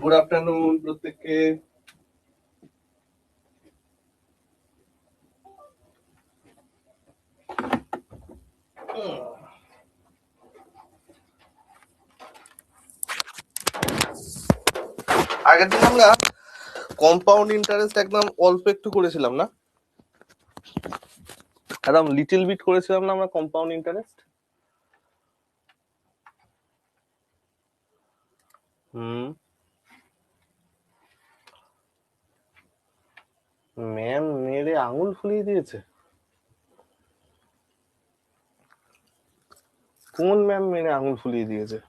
Good afternoon প্রত্যেককে। আগের দিন আমরা কম্পাউন্ড ইন্টারেস্ট একদম অল্প একটু করেছিলাম না, একদম লিটল বিট করেছিলাম না আমরা কম্পাউন্ড ইন্টারেস্ট। ম্যাম মেরে আঙুল ফুলিয়ে দিয়েছে? কোন ম্যাম মেরে আঙুল ফুলিয়ে দিয়েছে?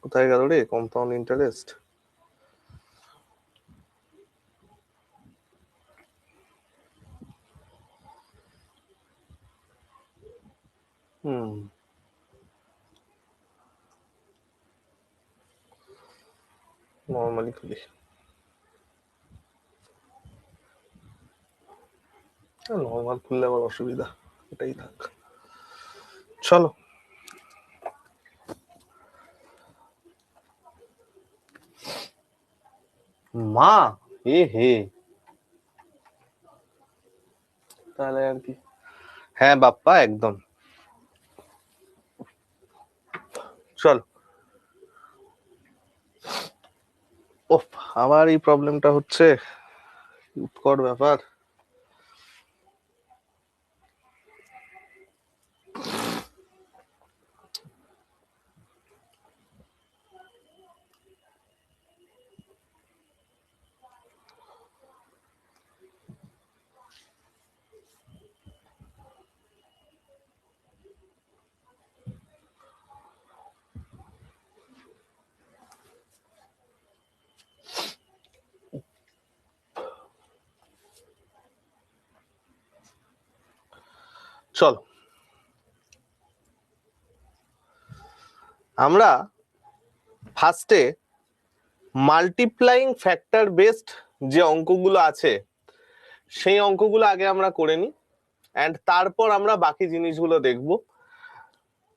কোথায় গেল রে কম্পাউন্ড ইন্টারেস্ট? নর্মালি খুলি, নর্মাল খুললে আবার অসুবিধা, এটাই থাক। চলো মা, এ হে, তাহলে আর কি। হ্যাঁ বাপ্পা একদম। চল, ওফ আবার এই প্রবলেমটা হচ্ছে, উৎকট ব্যাপার। চল আমরা ফার্স্টে মাল্টিপ্লাইং ফ্যাক্টর বেসড যে অঙ্কগুলো আছে সেই অঙ্কগুলো আগে আমরা করে নিই, অ্যান্ড তারপর আমরা বাকি জিনিসগুলো দেখব।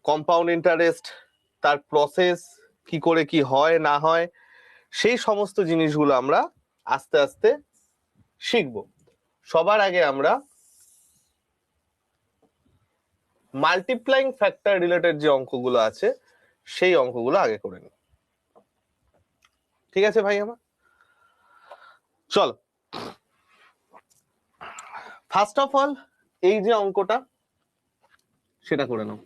কম্পাউন্ড ইন্টারেস্ট, তার প্রসেস, কি করে কি হয় না হয়, সেই সমস্ত জিনিসগুলো আমরা আস্তে আস্তে শিখব। সবার আগে আমরা মাল্টিপ্লাইং ফ্যাক্টর রিলেটেড যে অঙ্কগুলো আছে সেই অঙ্কগুলো আগে করে নিই। ঠিক আছে ভাই আমার? চল ফার্স্ট অফ অল এই যে অঙ্কটা সেটা করে নাও।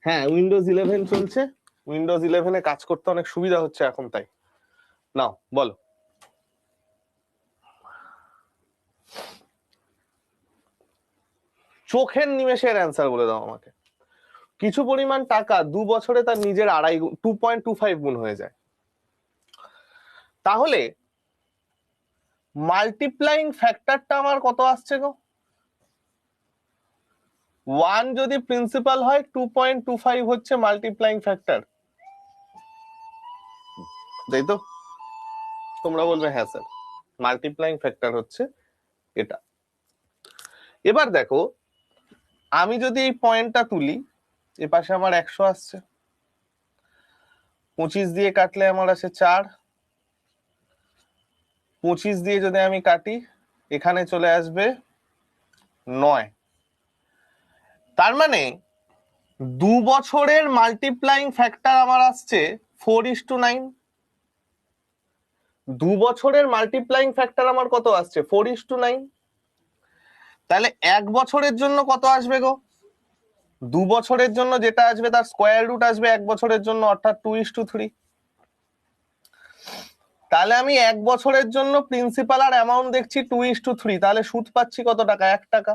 হ্যাঁ উইন্ডোজ 11 চলছে, উইন্ডোজ 11 এ কাজ করতে অনেক সুবিধা হচ্ছে এখন, তাই নাও বলো। চোখের নিমেষের অ্যান্সার বলে দাও আমাকে। কিছু পরিমাণ টাকা 2 বছরে তার নিজের 2.25 গুণ হয়ে যায়, তাহলে মাল্টিপ্লাইং ফ্যাক্টরটা আমার কত আসছে গো? 1 যদি প্রিন্সিপাল হয় 2.25 হচ্ছে মাল্টিপ্লাইং ফ্যাক্টর, তাই তো? তোমরা বলবে হ্যাঁ স্যার মাল্টিপ্লাইং ফ্যাক্টর হচ্ছে এটা। এবার দেখো আমি যদি এই পয়েন্টটা তুলি, এ পাশে আমার 100 আসছে, 25 দিয়ে কাটলে আমার আসে 4, 25 দিয়ে যদি আমি কাটি এখানে চলে আসবে 9। তার মানে 2 বছরের মাল্টিপ্লাইং ফ্যাক্টর আমার আসছে 4:9। 2 বছরের মাল্টিপ্লাইং ফ্যাক্টর আমার কত আসছে? 4:9। তাহলে 1 বছরের জন্য কত আসবে গো? 2 বছরের জন্য যেটা আসবে তার স্কোয়ার রুট আসবে 1 বছরের জন্য, অর্থাৎ 2:3। তাহলে আমি 1 বছরের জন্য প্রিন্সিপাল আর অ্যামাউন্ট দেখছি 2:3, তাহলে সুদ পাচ্ছি কত টাকা? 1 টাকা।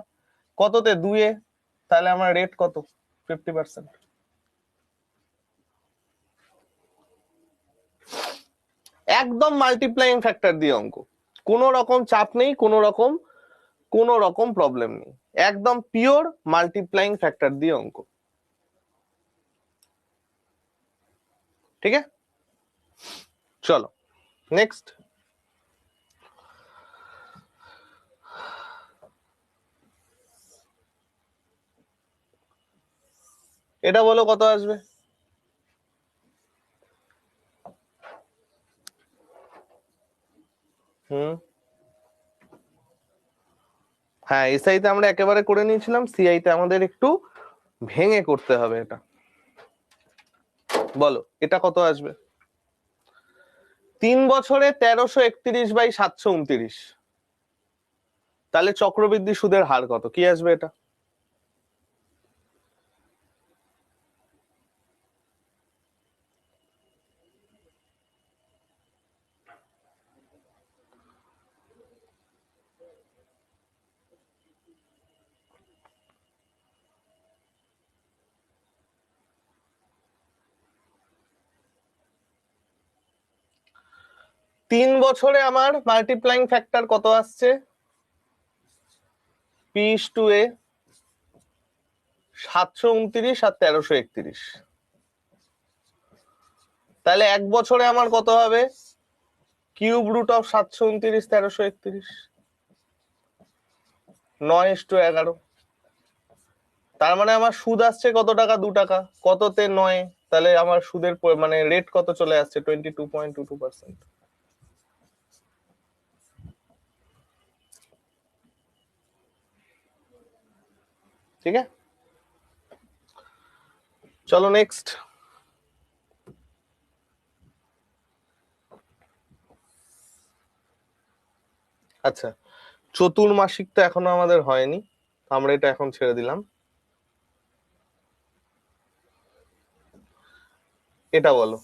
কততে? 2 এ। তাহলে আমার রেট কত? 50%। একদম মাল্টিপ্লাইং ফ্যাক্টর দিয়ে অঙ্ক, কোনো রকম চাপ নেই, কোনো রকম কোনো রকম প্রবলেম নেই, একদম পিওর মাল্টিপ্লাইং ফ্যাক্টর দিয়ে অঙ্ক। ঠিক আছে, চলো নেক্সট। এটা বলো কত আসবে? হুম, হ্যাঁ এসআই তে আমরা একেবারে করে নিয়েছিলাম, সিআই তে আমাদের একটু ভেঙে করতে হবে এটা। বলো এটা কত আসবে? 3 বছরে 1331/729, তাহলে চক্রবৃদ্ধি সুদের হার কত, কি আসবে এটা? তিন বছরে আমার মাল্টিপ্লাইং ফ্যাক্টর কত আসছে? P/A 729 আর 1331, তাহলে 1 বছরে আমার কত হবে? Cube root of 729 1331, 9:11। তার মানে আমার সুদ আসছে কত টাকা? 2 টাকা। কততে 9, তাহলে আমার সুদের মানে রেট কত চলে আসছে? 22.22%। ঠিক আছে, চলো নেক্সট। আচ্ছা, চতুর্মাসিক তো এখনো আমাদের হয়নি, আমরা এটা এখন ছেড়ে দিলাম। এটা বলো,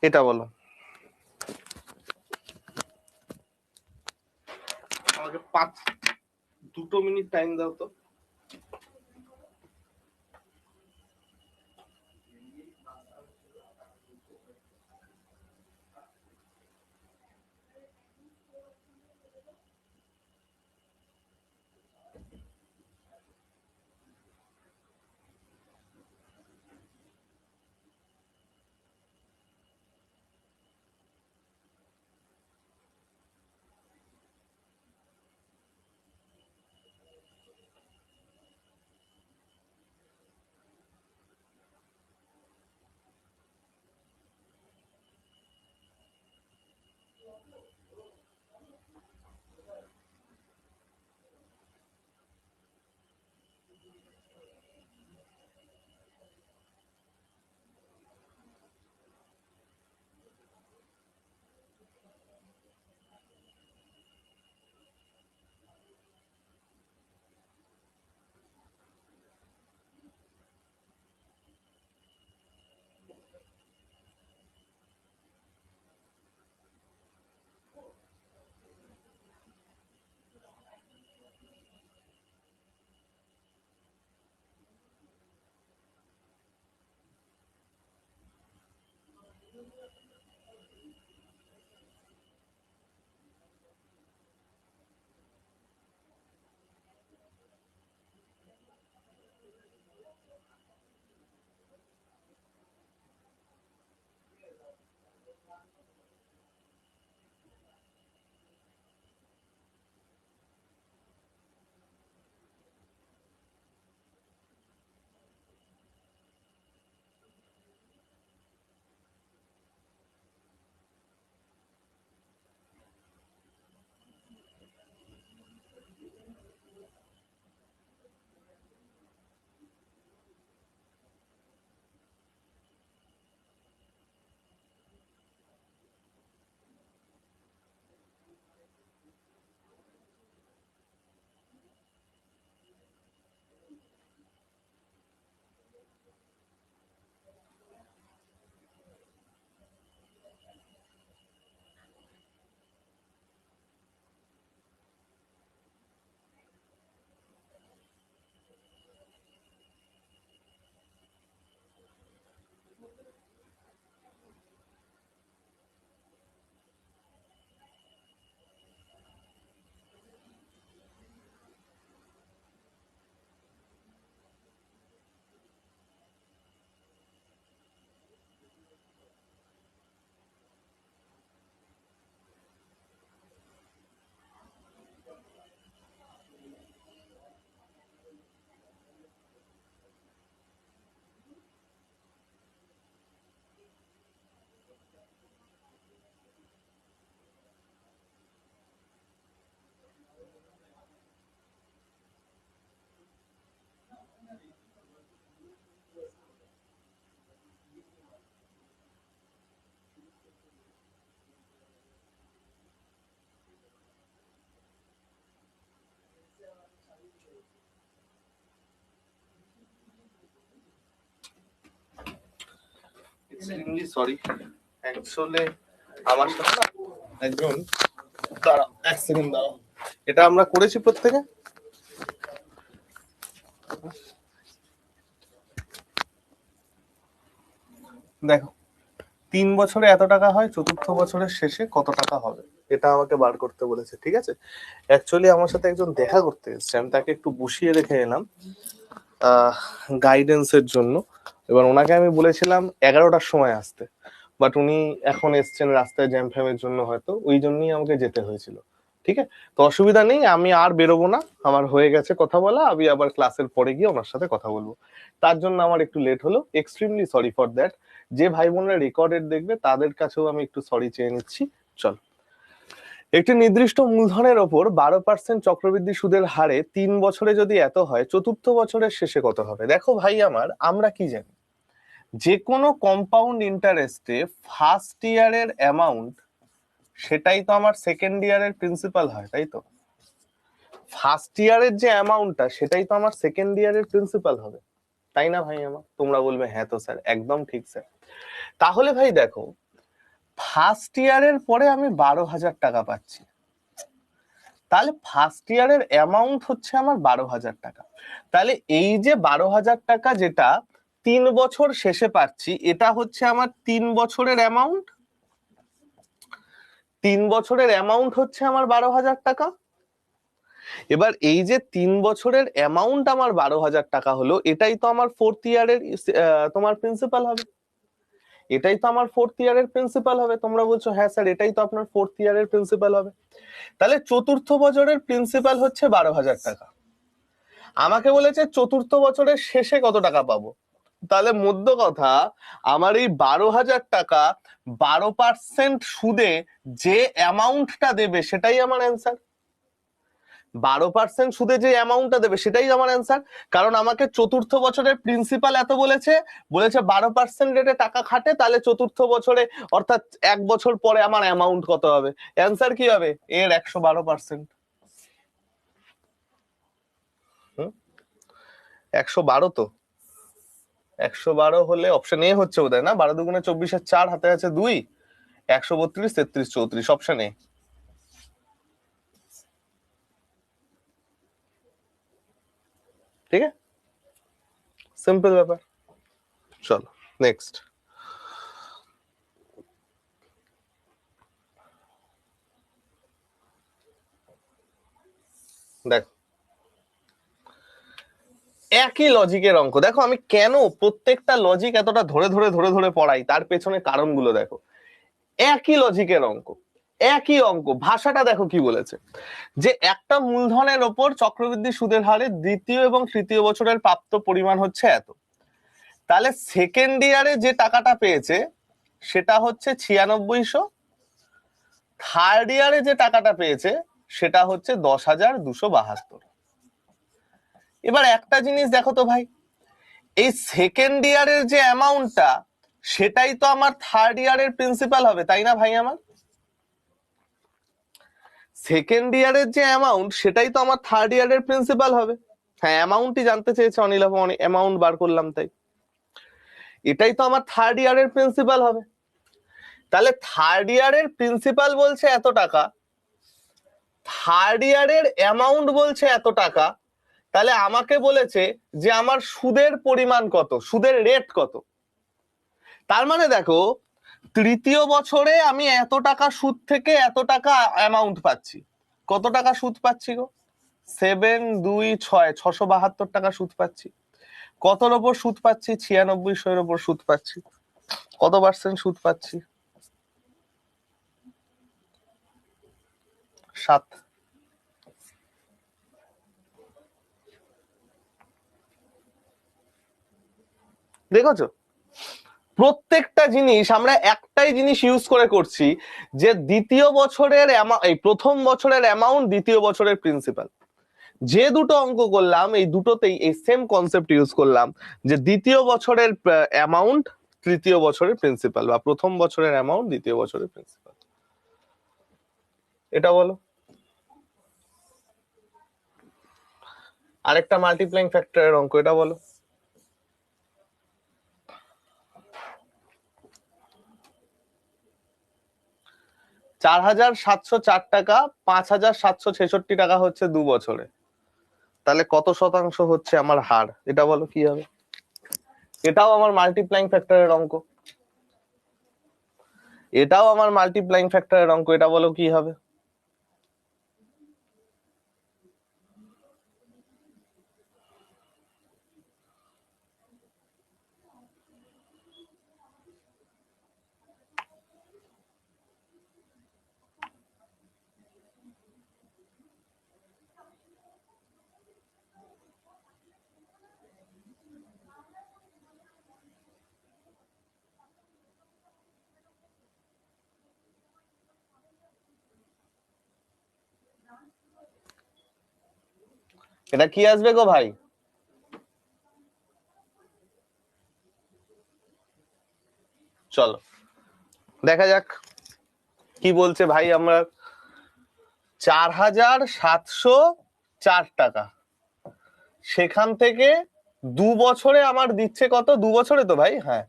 এটা বলো। আমাকে 2 মিনিট টাইম দাও তো। এক্সট্রিমলি সরি, অ্যাকচুয়ালি আমার সাথে না একজন, দাঁড়াও এক সেকেন্ড দাঁড়াও, এটা আমরা করেছি প্রত্যেকে। দেখো 3 বছরে এত টাকা হয়, চতুর্থ বছরের শেষে কত টাকা হবে এটা আমাকে বার করতে বলেছে, ঠিক আছে। অ্যাকচুয়ালি আমার সাথে একজন দেখা করতে এসেছে, আমি তাকে একটু বসিয়ে রেখে এলাম গাইডেন্সের জন্য। এবার ওনাকে আমি বলেছিলাম 11টার সময় আসতে, বাট উনি এখন এসছেন রাস্তায় জ্যাম ফ্যামের জন্য, হয়তো ওই জন্যই আমাকে যেতে হয়েছিল। ঠিক আছে, তো অসুবিধা নেই, আমি আর বেরোবো না, আমার হয়ে গেছে কথা বলা, আমি আবার ক্লাসের পরে গিয়ে ওনার সাথে কথা বলবো। তার জন্য আমার একটু লেট হলো, এক্সট্রিমলি সরি ফর দ্যাট। যে ভাই বোনরা রেকর্ডেড দেখবে তাদের কাছেও আমি একটু সরি চেয়ে নিচ্ছি। চল, একটি নির্দিষ্ট মূলধনের ওপর 12% চক্রবৃদ্ধি সুদের হারে 3 বছরে যদি এত হয়, চতুর্থ বছরের শেষে কত হবে? দেখো ভাই আমার, আমরা কি জানি, যে কোনো কম্পাউন্ড ইন্টারেস্টে ফার্স্ট ইয়ারের অ্যামাউন্ট সেটাই তো আমার সেকেন্ড ইয়ারের প্রিন্সিপাল হয়, তাই তো? ফার্স্ট ইয়ারের যে অ্যামাউন্টটা সেটাই তো আমার সেকেন্ড ইয়ারের প্রিন্সিপাল হবে, তাই না ভাই আমার? তোমরা বলবে হ্যাঁ তো স্যার, একদম ঠিক স্যার। তাহলে ভাই দেখো, ফার্স্ট ইয়ারের পরে আমি 12,000 টাকা পাচ্ছি, তাহলে ফার্স্ট ইয়ারের অ্যামাউন্ট হচ্ছে আমার 12,000 টাকা। তাহলে এই যে 12,000 টাকা যেটা 3 বছর শেষে পাচ্ছি, এটা হচ্ছে আমার 3 বছরের অ্যামাউন্ট। 3 বছরের অ্যামাউন্ট হচ্ছে আমার 12,000 টাকা। এবার এই যে 3 বছরের অ্যামাউন্ট আমার 12,000 টাকা হলো, এটাই তো আমার ফোর্থ ইয়ারের তোমার প্রিন্সিপাল হবে, এটাই তো আমার ফোর্থ ইয়ারের প্রিন্সিপাল হবে। তোমরা বলছো হ্যাঁ স্যার, এটাই তো আপনার ফোর্থ ইয়ারের প্রিন্সিপাল হবে। তাহলে চতুর্থ বছরের প্রিন্সিপাল হচ্ছে 12,000 টাকা। আমাকে বলেছে চতুর্থ বছরের শেষে কত টাকা পাবো, তাহলে মধ্য কথা আমার এই 12,000 টাকা 12% সুদে যে অ্যামাউন্টটা দেবে সেটাই আমার অ্যান্সার। 12% সুদে যে অ্যামাউন্টটা দেবে সেটাই আমার অ্যান্সার, কারণ আমাকে চতুর্থ বছরের প্রিন্সিপাল এত বলেছে, বলেছে 12% রেটে টাকা খাটে, তাহলে চতুর্থ বছরে অর্থাৎ 1 বছর পরে আমার অ্যামাউন্ট কত হবে? অ্যান্সার কি হবে? এর 112%। 112 তো, 112 হলে অপশন এ হচ্ছে বোধহয়, না? 12 দুগুণে 24 4, হাতে আছে 2, 132 33 34, অপশন এ। ঠিক আছে, সিম্পল ব্যাপার। চলো নেক্সট। দেখো একই লজিকের অঙ্ক, দেখো আমি কেন প্রত্যেকটা লজিক এতটা ধরে ধরে ধরে ধরে পড়াই, তার পেছনে কারণগুলো দেখো। একই লজিকের অঙ্ক, একই অঙ্ক, ভাষাটা দেখো কি বলেছে, যে একটা মূলধনের ওপর চক্রবৃদ্ধি সুদের হারে দ্বিতীয় এবং তৃতীয় বছরের প্রাপ্ত পরিমাণ হচ্ছে এত। তাহলে সেকেন্ড ইয়ারে যে টাকাটা পেয়েছে সেটা হচ্ছে 9600, থার্ড ইয়ারে যে টাকাটা পেয়েছে সেটা হচ্ছে 10,272। এবার একটা জিনিস দেখো তো ভাই, এই সেকেন্ড ইয়ারের যে অ্যামাউন্টটা সেটাই তো আমার থার্ড ইয়ারের প্রিন্সিপাল হবে, তাই না ভাই আমার? সেকেন্ড ইয়ারের যে অ্যামাউন্ট সেটাই তো আমার থার্ড ইয়ারের প্রিন্সিপাল হবে। হ্যাঁ, অ্যামাউন্টই জানতে চেয়েছে অনিল, অ্যামাউন্ট বার করলাম, তাই এটাই তো আমার থার্ড ইয়ারের প্রিন্সিপাল হবে। তাহলে থার্ড ইয়ারের প্রিন্সিপাল বলছে এত টাকা, থার্ড ইয়ারের অ্যামাউন্ট বলছে এত টাকা, তাহলে আমাকে বলেছে যে আমার সুদের পরিমাণ কত, সুদের রেট কত। তার মানে দেখো, তৃতীয় বছরে আমি এত টাকা সুদ থেকে এত টাকা অ্যামাউন্ট পাচ্ছি। কত টাকা সুদ পাচ্ছি গো? 7, 2, 6, 672 টাকা সুদ পাচ্ছি। কতর ওপর সুদ পাচ্ছি? 9600 এর ওপর সুদ পাচ্ছি। কত পার্সেন্ট সুদ পাচ্ছি? 7। দেখেছো, প্রত্যেকটা জিনিস আমরা একটাই জিনিস ইউজ করে করছি, যে দ্বিতীয় বছরের এই প্রথম বছরের অ্যামাউন্ট, দ্বিতীয় বছরের প্রিন্সিপাল। যে দুটো অঙ্ক করলাম এই দুটোতেই এই সেম কনসেপ্ট ইউজ করলাম, যে দ্বিতীয় বছরের অ্যামাউন্ট তৃতীয় বছরের প্রিন্সিপাল, বা প্রথম বছরের অ্যামাউন্ট দ্বিতীয় বছরের প্রিন্সিপাল। এটা বলো। আরেকটা মাল্টিপ্লাইং ফ্যাক্টরের অঙ্ক, এটা বলো। 4,704 টাকা, 5,766 টাকা হচ্ছে 2 বছরে। তাহলে কত শতাংশ হচ্ছে আমার হার, এটা বলো কি হবে? এটাও আমার মাল্টিপ্লাইং ফ্যাক্টরের অঙ্ক, এটাও আমার মাল্টিপ্লাইং ফ্যাক্টরের অঙ্ক, এটা বলো কি হবে? এটা কি আসবে গো ভাই? চলো দেখা যাক কি বলছে ভাই। আমরা 4,704 টাকা, সেখান থেকে 2 বছরে আমার দিচ্ছে কত? 2 বছরে তো ভাই, হ্যাঁ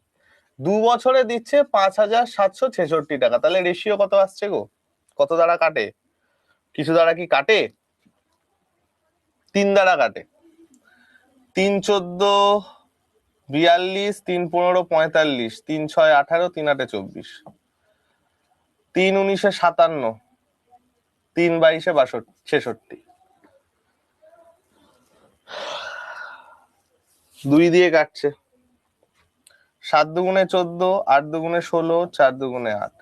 2 বছরে দিচ্ছে 5,766 টাকা। তাহলে রেশিও কত আসছে গো? কত দ্বারা কাটে? কিছু দ্বারা কি কাটে? 3 দ্বারা কাটে। 3 14 42, 3 15 45, 3 6 18, 3 8 24, 3 19 57, 3 22 66, 2 দিয়ে কাটছে। 7 দুগুণে 14, 8 দুগুণে 16, 4 দুগুণে 8,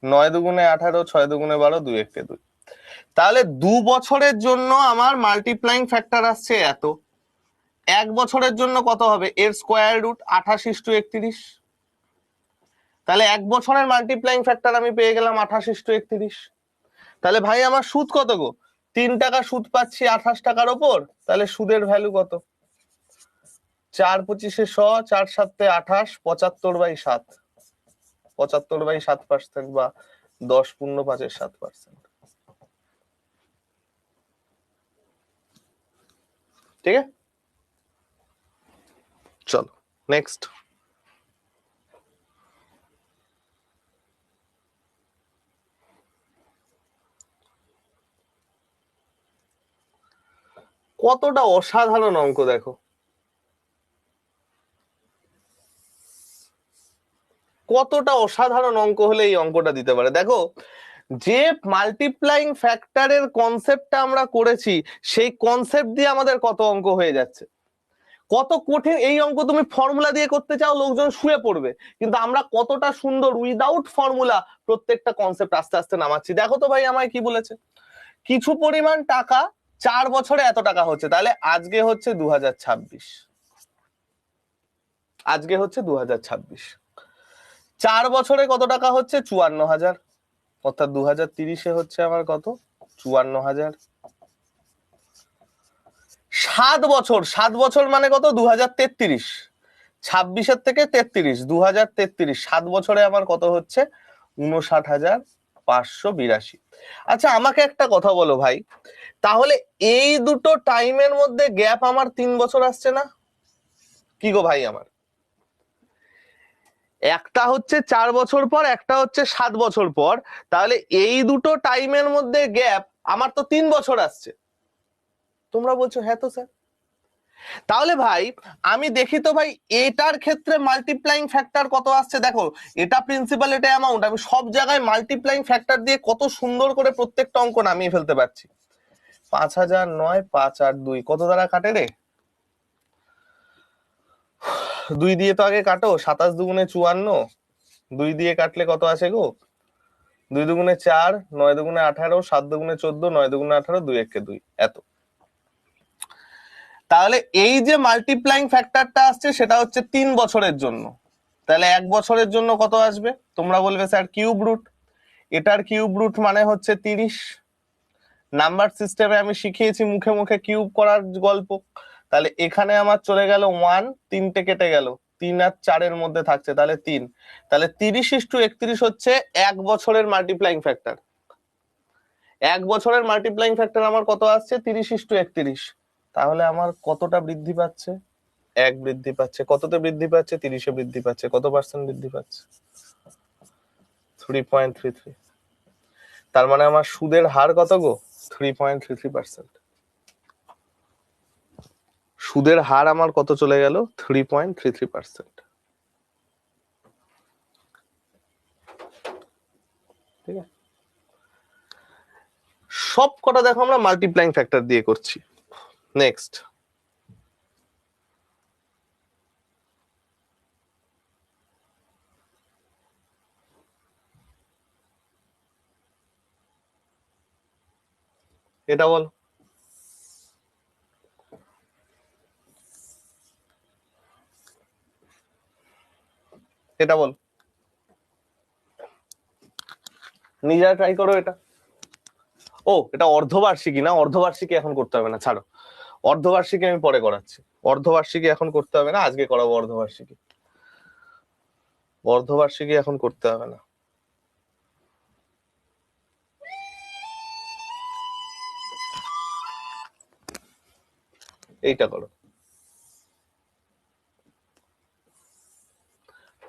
9 দুগুণে 18, 6 দুগুণে 12, 2 1 2। তাহলে 2 বছরের জন্য আমার মাল্টিপ্লাইং ফ্যাক্টর আসছে এত। 1 বছরের জন্য কত হবে? এর স্কোয়ার রুট 28:31। তাহলে 1 বছরের মাল্টিপ্লাইং ফ্যাক্টর আমি পেয়ে গেলাম 28:31। তাহলে ভাই আমার সুদ কত গো? 3 টাকা সুদ পাচ্ছি 28 টাকার ওপর। তাহলে সুদের ভ্যালু কত? 4 25 100, 4 7 28, 75/7, 75/7% বা 10.5%। ঠিক আছে, চলো নেক্সট। কতটা অসাধারণ অঙ্ক দেখো, কতটা অসাধারণ অঙ্ক হলে এই অঙ্কটা দিতে পারে। দেখো যে মাল্টিপ্লাইং ফ্যাক্টরের কনসেপ্টটা আমরা করেছি, সেই কনসেপ্ট দিয়ে আমাদের কত অঙ্ক হয়ে যাচ্ছে। কত কঠিন এই অঙ্ক, তুমি ফর্মুলা দিয়ে করতে চাও লোকজন শুয়ে পড়বে, কিন্তু আমরা কতটা সুন্দর উইদাউট ফর্মুলা প্রত্যেকটা কনসেপ্ট আস্তে আস্তে নামাচ্ছি। দেখো তো ভাই আমায় কি বলেছে, কিছু পরিমাণ টাকা 4 বছরে এত টাকা হচ্ছে। তাহলে আজকে হচ্ছে 2026, আজকে হচ্ছে 2026, 4 বছরে কত টাকা হচ্ছে? 54,000। অর্থাৎ 2030-এ হচ্ছে আমার কত? 54,000। 7 বছর, 7 বছর মানে কত? 2033। 26-এর থেকে 33, 2033, 7 বছরে আমার কত হচ্ছে? 59,582। আচ্ছা আমাকে একটা কথা বলো ভাই, তাহলে এই দুটো টাইমের মধ্যে গ্যাপ আমার 3 বছর আসছে না? কি গো ভাই আমার, একটা হচ্ছে 4 বছর পর, একটা হচ্ছে 7 বছর পর, তাহলে এই দুটো টাইমের মধ্যে গ্যাপ আমার তো 3 বছর আসছে। তোমরা বলছো হ্যাঁ তো স্যার। তাহলে ভাই আমি দেখি তো ভাই এটার ক্ষেত্রে মাল্টিপ্লাইং ফ্যাক্টর কত আসছে। দেখো এটা প্রিন্সিপাল, এটা অ্যামাউন্ট, আমি সব জায়গায় মাল্টিপ্লাইং ফ্যাক্টর দিয়ে কত সুন্দর করে প্রত্যেকটা অঙ্ক নামিয়ে ফেলতে পারছি। 5,009, 5 আর 2 কত দ্বারা কাটে রে? 2 দিয়ে তো আগে কাটো। 27 দুগুণে 54, 2 দিয়ে কাটলে কত আসে গো? 2 দুগুণে 4, 9 দুগুণে 18, 7 দুগুণে 14, 9 দুগুণে 18, 2 1 2, এত। তাহলে এই যে মাল্টিপ্লাইং ফ্যাক্টরটা আসছে সেটা হচ্ছে 3 বছরের জন্য। তাহলে 1 বছরের জন্য কত আসবে? তোমরা বলবে স্যার কিউব রুট। এটার কিউব রুট মানে হচ্ছে 30। নাম্বার সিস্টেমে আমি শিখিয়েছি মুখে মুখে কিউব করার গল্প। তাহলে এখানে আমার চলে গেল 1, 3টে কেটে গেল, 3 আর 4 এর মধ্যে থাকছে, তাহলে 3। তাহলে 30:31 হচ্ছে 1 বছরের মাল্টিপ্লাইং ফ্যাক্টর। 1 বছরের মাল্টিপ্লাইং ফ্যাক্টর আমার কত আসছে? 30:31। তাহলে আমার কতটা বৃদ্ধি পাচ্ছে? 1 বৃদ্ধি পাচ্ছে। কততে বৃদ্ধি পাচ্ছে? 30-এ বৃদ্ধি পাচ্ছে। কত পার্সেন্ট বৃদ্ধি পাচ্ছে? 3.33। তার মানে আমার সুদের হার কত গো? 3.33%। সুদের হার আমার কত চলে গেল? 3.33%। ঠিক আছে, সব কটা দেখো আমরা মাল্টিপ্লাইং ফ্যাক্টর দিয়ে করছি। নেক্সট, এটা বল। এটা বল, নিজেরা ট্রাই করো এটা। ও, এটা অর্ধবার্ষিকী না? অর্ধবার্ষিকী এখন করতে হবে না, ছাড়ো। অর্ধবার্ষিকী আমি পরে করাচ্ছি। অর্ধবার্ষিকী এখন করতে হবে না, আজকে করাবো অর্ধবার্ষিকী। অর্ধবার্ষিকী এখন করতে হবে না। এইটা করো,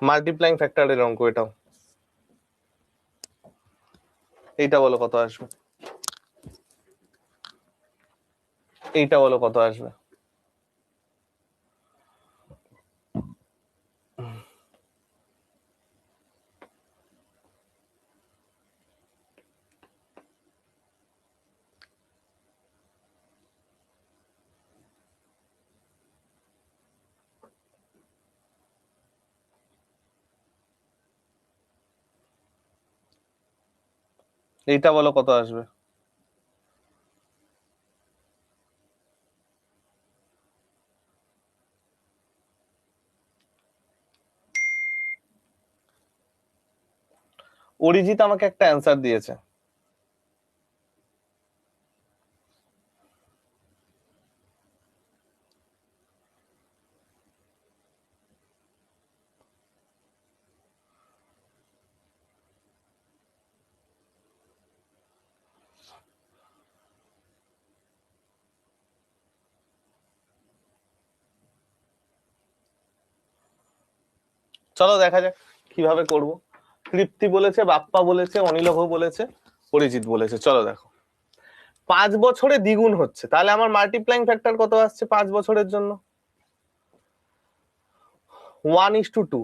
মাল্টিপ্লাইং ফ্যাক্টরের অঙ্ক এটাও। এইটা বলো কত আসবে, এইটা বলো কত আসবে। এইটা বলো কত আসবে। অরিজিৎ আমাকে একটা অ্যান্সার দিয়েছে। চলো দেখা যাক কিভাবে করব। তৃপ্তি বলেছে, বাপ্পা বলেছে, অনিলভ বলেছে, অরিজিৎ বলেছে। চলো দেখো, 5 বছরে দ্বিগুণ হচ্ছে, তাহলে আমার মাল্টিপ্লাইং ফ্যাক্টর কত আসছে 5 বছরের জন্য? 1:2।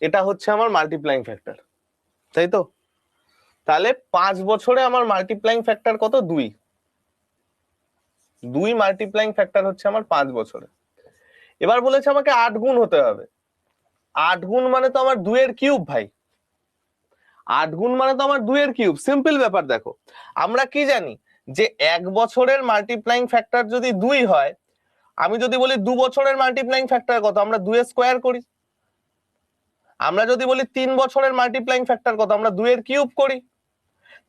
এটা হচ্ছে আমার মাল্টিপ্লাইং ফ্যাক্টর, তাই তো? তাহলে 5 বছরে আমার মাল্টিপ্লাইং ফ্যাক্টর কত? 2। 2 মাল্টিপ্লাইং ফ্যাক্টর হচ্ছে আমার 5 বছরে। এবার বলেছে আমাকে 8 গুণ হতে হবে। 8 গুণ মানে তো আমার 2 এর কিউব ভাই। 8 গুণ মানে তো আমার 2 এর কিউব। সিম্পল ব্যাপার। দেখো, আমরা কি জানি যে 1 বছরের মাল্টিপ্লাইং ফ্যাক্টর যদি 2 হয়, আমি যদি বলি 2 বছরের মাল্টিপ্লাইং ফ্যাক্টর কত, আমরা 2 এর স্কোয়ার করি। আমরা যদি বলি 3 বছরের মাল্টিপ্লাইং ফ্যাক্টর কত, আমরা 2 এর কিউব করি।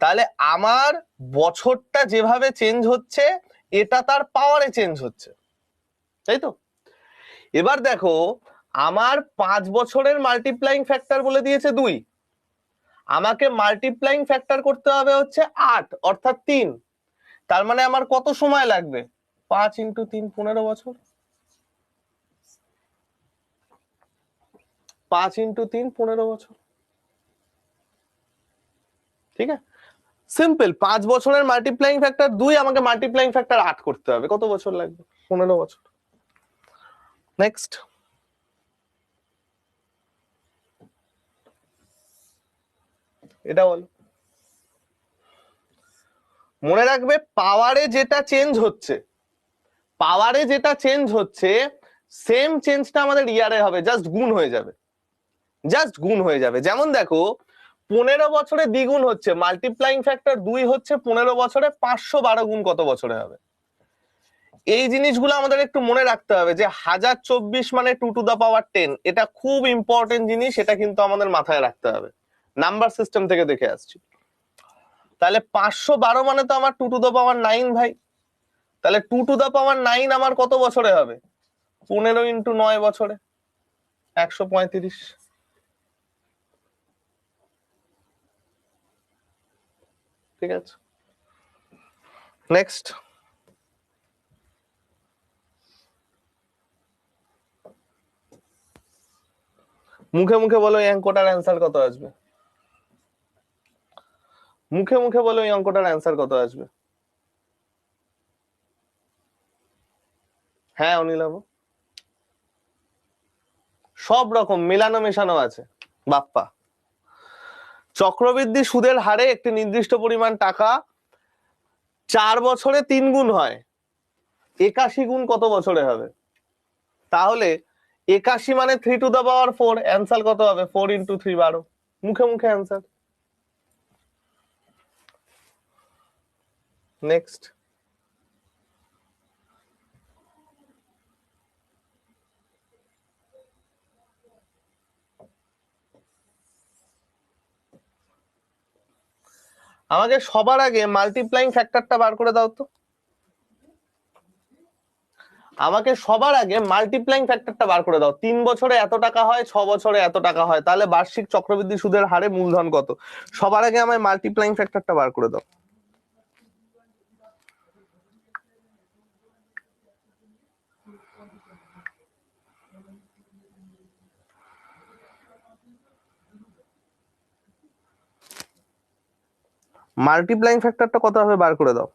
তাহলে আমার বছরটা যেভাবে চেঞ্জ হচ্ছে, এটা তার পাওয়ারে চেঞ্জ হচ্ছে, তাই তো? এবার দেখো, আমার 5 বছরের মাল্টিপ্লাইং ফ্যাক্টর বলে দিয়েছে 2, আমাকে মাল্টিপ্লাইং ফ্যাক্টর করতে হবে হচ্ছে 8 অর্থাৎ 3। তার মানে আমার কত সময় লাগবে? 5 × 3 15 বছর। 5 × 3 15 বছর। ঠিক আছে, সিম্পল। 5 বছরের মাল্টিপ্লাইং ফ্যাক্টর 2, আমাকে মাল্টিপ্লাইং ফ্যাক্টর 8 করতে হবে। কত বছর লাগবে? 15 বছর। নেক্সট, এটা বল। মনে রাখবে, পাওয়ারে যেটা চেঞ্জ হচ্ছে, পাওয়ারে যেটা চেঞ্জ হচ্ছে, সেম চেঞ্জটা আমাদের ইয়ারে হবে, জাস্ট গুণ হয়ে যাবে। জাস্ট গুণ হয়ে যাবে। যেমন দেখো, 15 বছরে দ্বিগুণ হচ্ছে, মাল্টিপ্লাইং ফ্যাক্টর 2 হচ্ছে 15 বছরে, 512 গুণ কত বছরে হবে? এই জিনিসগুলো আমাদের একটু মনে রাখতে হবে যে 1024 মানে 2⁻10, এটা খুব ইম্পর্টেন্ট জিনিস, এটা কিন্তু আমাদের মাথায় রাখতে হবে। নাম্বার সিস্টেম থেকে দেখে আসছি। তাহলে 512 মানে তো আমার 2⁻9 ভাই। তাহলে 2⁻9 আমার কত বছরে হবে? 15 × 9 বছরে, 135। ঠিক আছে, নেক্সট। মুখে মুখে বলো, এই অঙ্কটার অ্যান্সার কত আসবে? মুখে মুখে বলো এই অঙ্কটার অ্যান্সার কত আসবে। হ্যাঁ অনিলাভ, সব রকম মেলানো মেশানো আছে বাপ্পা। চক্রবৃদ্ধি সুদের হারে একটি নির্দিষ্ট পরিমাণ টাকা 4 বছরে 3 গুণ হয়, 81 গুণ কত বছরে হবে? তাহলে 81 মানে 3 টু দা পাওয়ার 4, অ্যান্সার কত হবে? 4 ইন্টু 3 12। মুখে মুখে অ্যান্সার। নেক্সট, আমাকে সবার আগে মাল্টিপ্লাইং ফ্যাক্টরটা বার করে দাও তো। আমাকে সবার আগে মাল্টিপ্লাইং ফ্যাক্টরটা বার করে দাও। 3 বছরে এত টাকা হয়, 6 বছরে এত টাকা হয়, তাহলে বার্ষিক চক্রবৃদ্ধি সুদের হারে মূলধন কত? সবার আগে আমায় মাল্টিপ্লাইং ফ্যাক্টরটা বার করে দাও। মাল্টিপ্লাইং ফ্যাক্টরটা কত হবে বার করে দাও।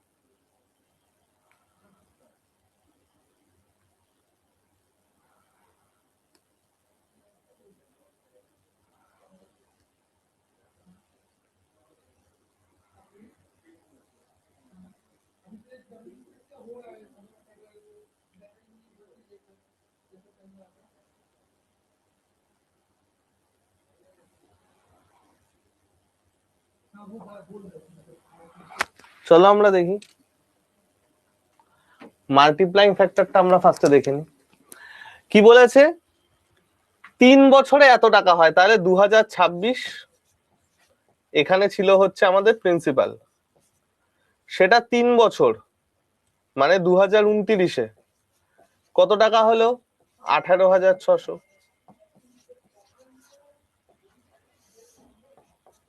চলো আমরা দেখি মাল্টিপ্লাইং ফ্যাক্টরটা। আমরা ফার্স্টে দেখে নিই কি বলেছে। 3 বছরে এত টাকা হয়, তাহলে 2026 এখানে ছিল হচ্ছে আমাদের প্রিন্সিপাল, সেটা 3 বছর মানে 2029-এ কত টাকা হলো? 18,600।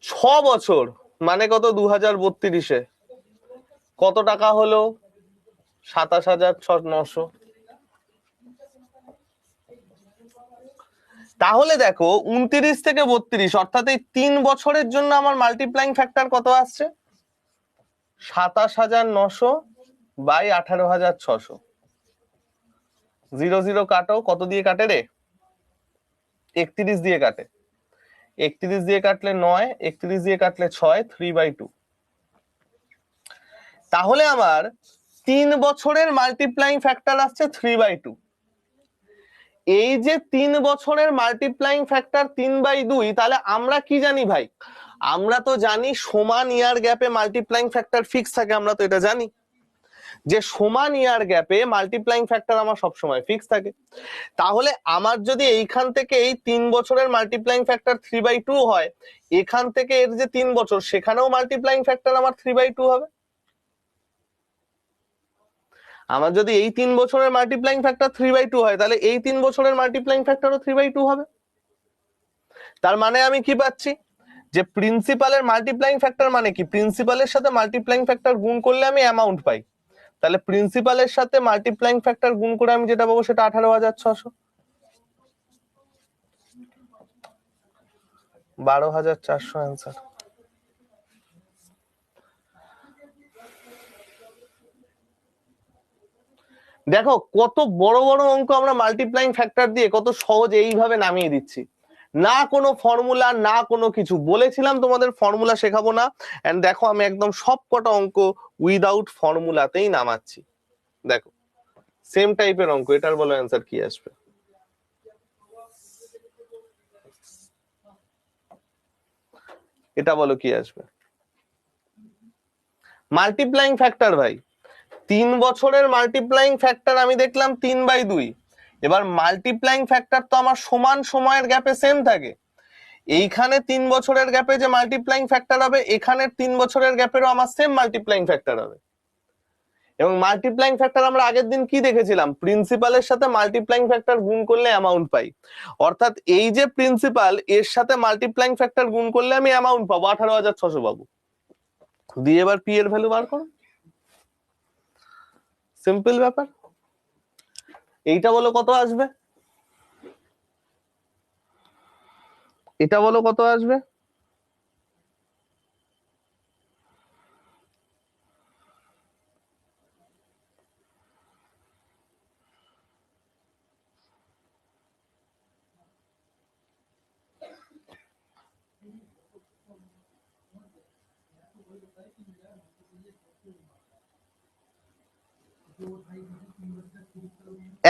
6 বছর মানে কত? 2032-এ কত টাকা হলো? 27,900। তাহলে দেখো 29 থেকে 32 অর্থাৎ এই 3 বছরের জন্য আমার মাল্টিপ্লাইং ফ্যাক্টর কত আসছে? 27,900 বাই 18,600। 0 0 কাটো, কত দিয়ে কাটে রে? 31 দিয়ে কাটে। 31 দিয়ে কাটলে 9, 31 দিয়ে কাটলে 6, 3/2। তাহলে আমার 3 বছরের মাল্টিপ্লাইং ফ্যাক্টর আসছে 3/2। এই যে 3 বছরের মাল্টিপ্লাইং ফ্যাক্টর 3/2, তাহলে আমরা কি জানি ভাই? আমরা তো জানি সমান ইয়ার গ্যাপে মাল্টিপ্লাইং ফ্যাক্টর ফিক্স থাকে। আমরা তো এটা জানি যে সমান ইয়ার গ্যাপে মাল্টিপ্লাইং ফ্যাক্টর আমার সবসময় ফিক্স থাকে। তাহলে আমার যদি এইখান থেকে এই 3 বছরের মাল্টিপ্লাইং ফ্যাক্টর 3/2 হয়, এখান থেকে এর যে 3 বছর সেখানেও মাল্টিপ্লাইং ফ্যাক্টর আমার 3/2 হবে। আমার যদি এই 3 বছরের মাল্টিপ্লাইং ফ্যাক্টর 3/2 হয়, তাহলে এই 3 বছরের মাল্টিপ্লাইং ফ্যাক্টরও 3/2 হবে। তার মানে আমি কি পাচ্ছি? যে প্রিন্সিপালের মাল্টিপ্লাইং ফ্যাক্টর মানে কি? প্রিন্সিপালের সাথে মাল্টিপ্লাইং ফ্যাক্টর গুণ করলে আমি অ্যামাউন্ট পাই। তাহলে প্রিন্সিপালের সাথে মাল্টিপ্লাইং ফ্যাক্টর গুণ করে আমি যেটা পাবো সেটা 18,600। 12,400 অ্যান্সার। দেখো কত বড় বড় অঙ্ক আমরা মাল্টিপ্লাইং ফ্যাক্টর দিয়ে কত সহজে এইভাবে নামিয়ে দিচ্ছি। না কোনো ফর্মুলা, না কোনো কিছু। বলেছিলাম তোমাদের ফর্মুলা শেখাবো না, এন্ড দেখো আমি একদম সব কটা অঙ্ক উইদাউট ফর্মুলাতেই নামাচ্ছি। দেখো সেম টাইপের অঙ্ক, এটার বলো অ্যান্সার কি আসবে। এটা বলো কি আসবে। মাল্টিপ্লাইং ফ্যাক্টর ভাই, 3 বছরের মাল্টিপ্লাইং ফ্যাক্টর আমি দেখলাম 3/2। এবার মাল্টিপ্লাইং ফ্যাক্টর তো আমার সমান সময়ের গ্যাপে সেম থাকে। এইখানে 3 বছরের গ্যাপে যে মাল্টিপ্লাইং ফ্যাক্টর হবে, এখানে 3 বছরের গ্যাপেরও আমার সেম মাল্টিপ্লাইং ফ্যাক্টর হবে। এবং মাল্টিপ্লাইং ফ্যাক্টর আমরা আগের দিন কি দেখেছিলাম? প্রিন্সিপালের সাথে মাল্টিপ্লাইং ফ্যাক্টর গুণ করলে অ্যামাউন্ট পাই। অর্থাৎ এই যে প্রিন্সিপাল, এর সাথে মাল্টিপ্লাইং ফ্যাক্টর গুণ করলে আমি অ্যামাউন্ট পাবো, 18,600 পাবো। দিয়ে এবার পি এর ভ্যালু বার করো। সিম্পল ব্যাপার। এইটা বলো কত আসবে, এটা বলো কত আসবে।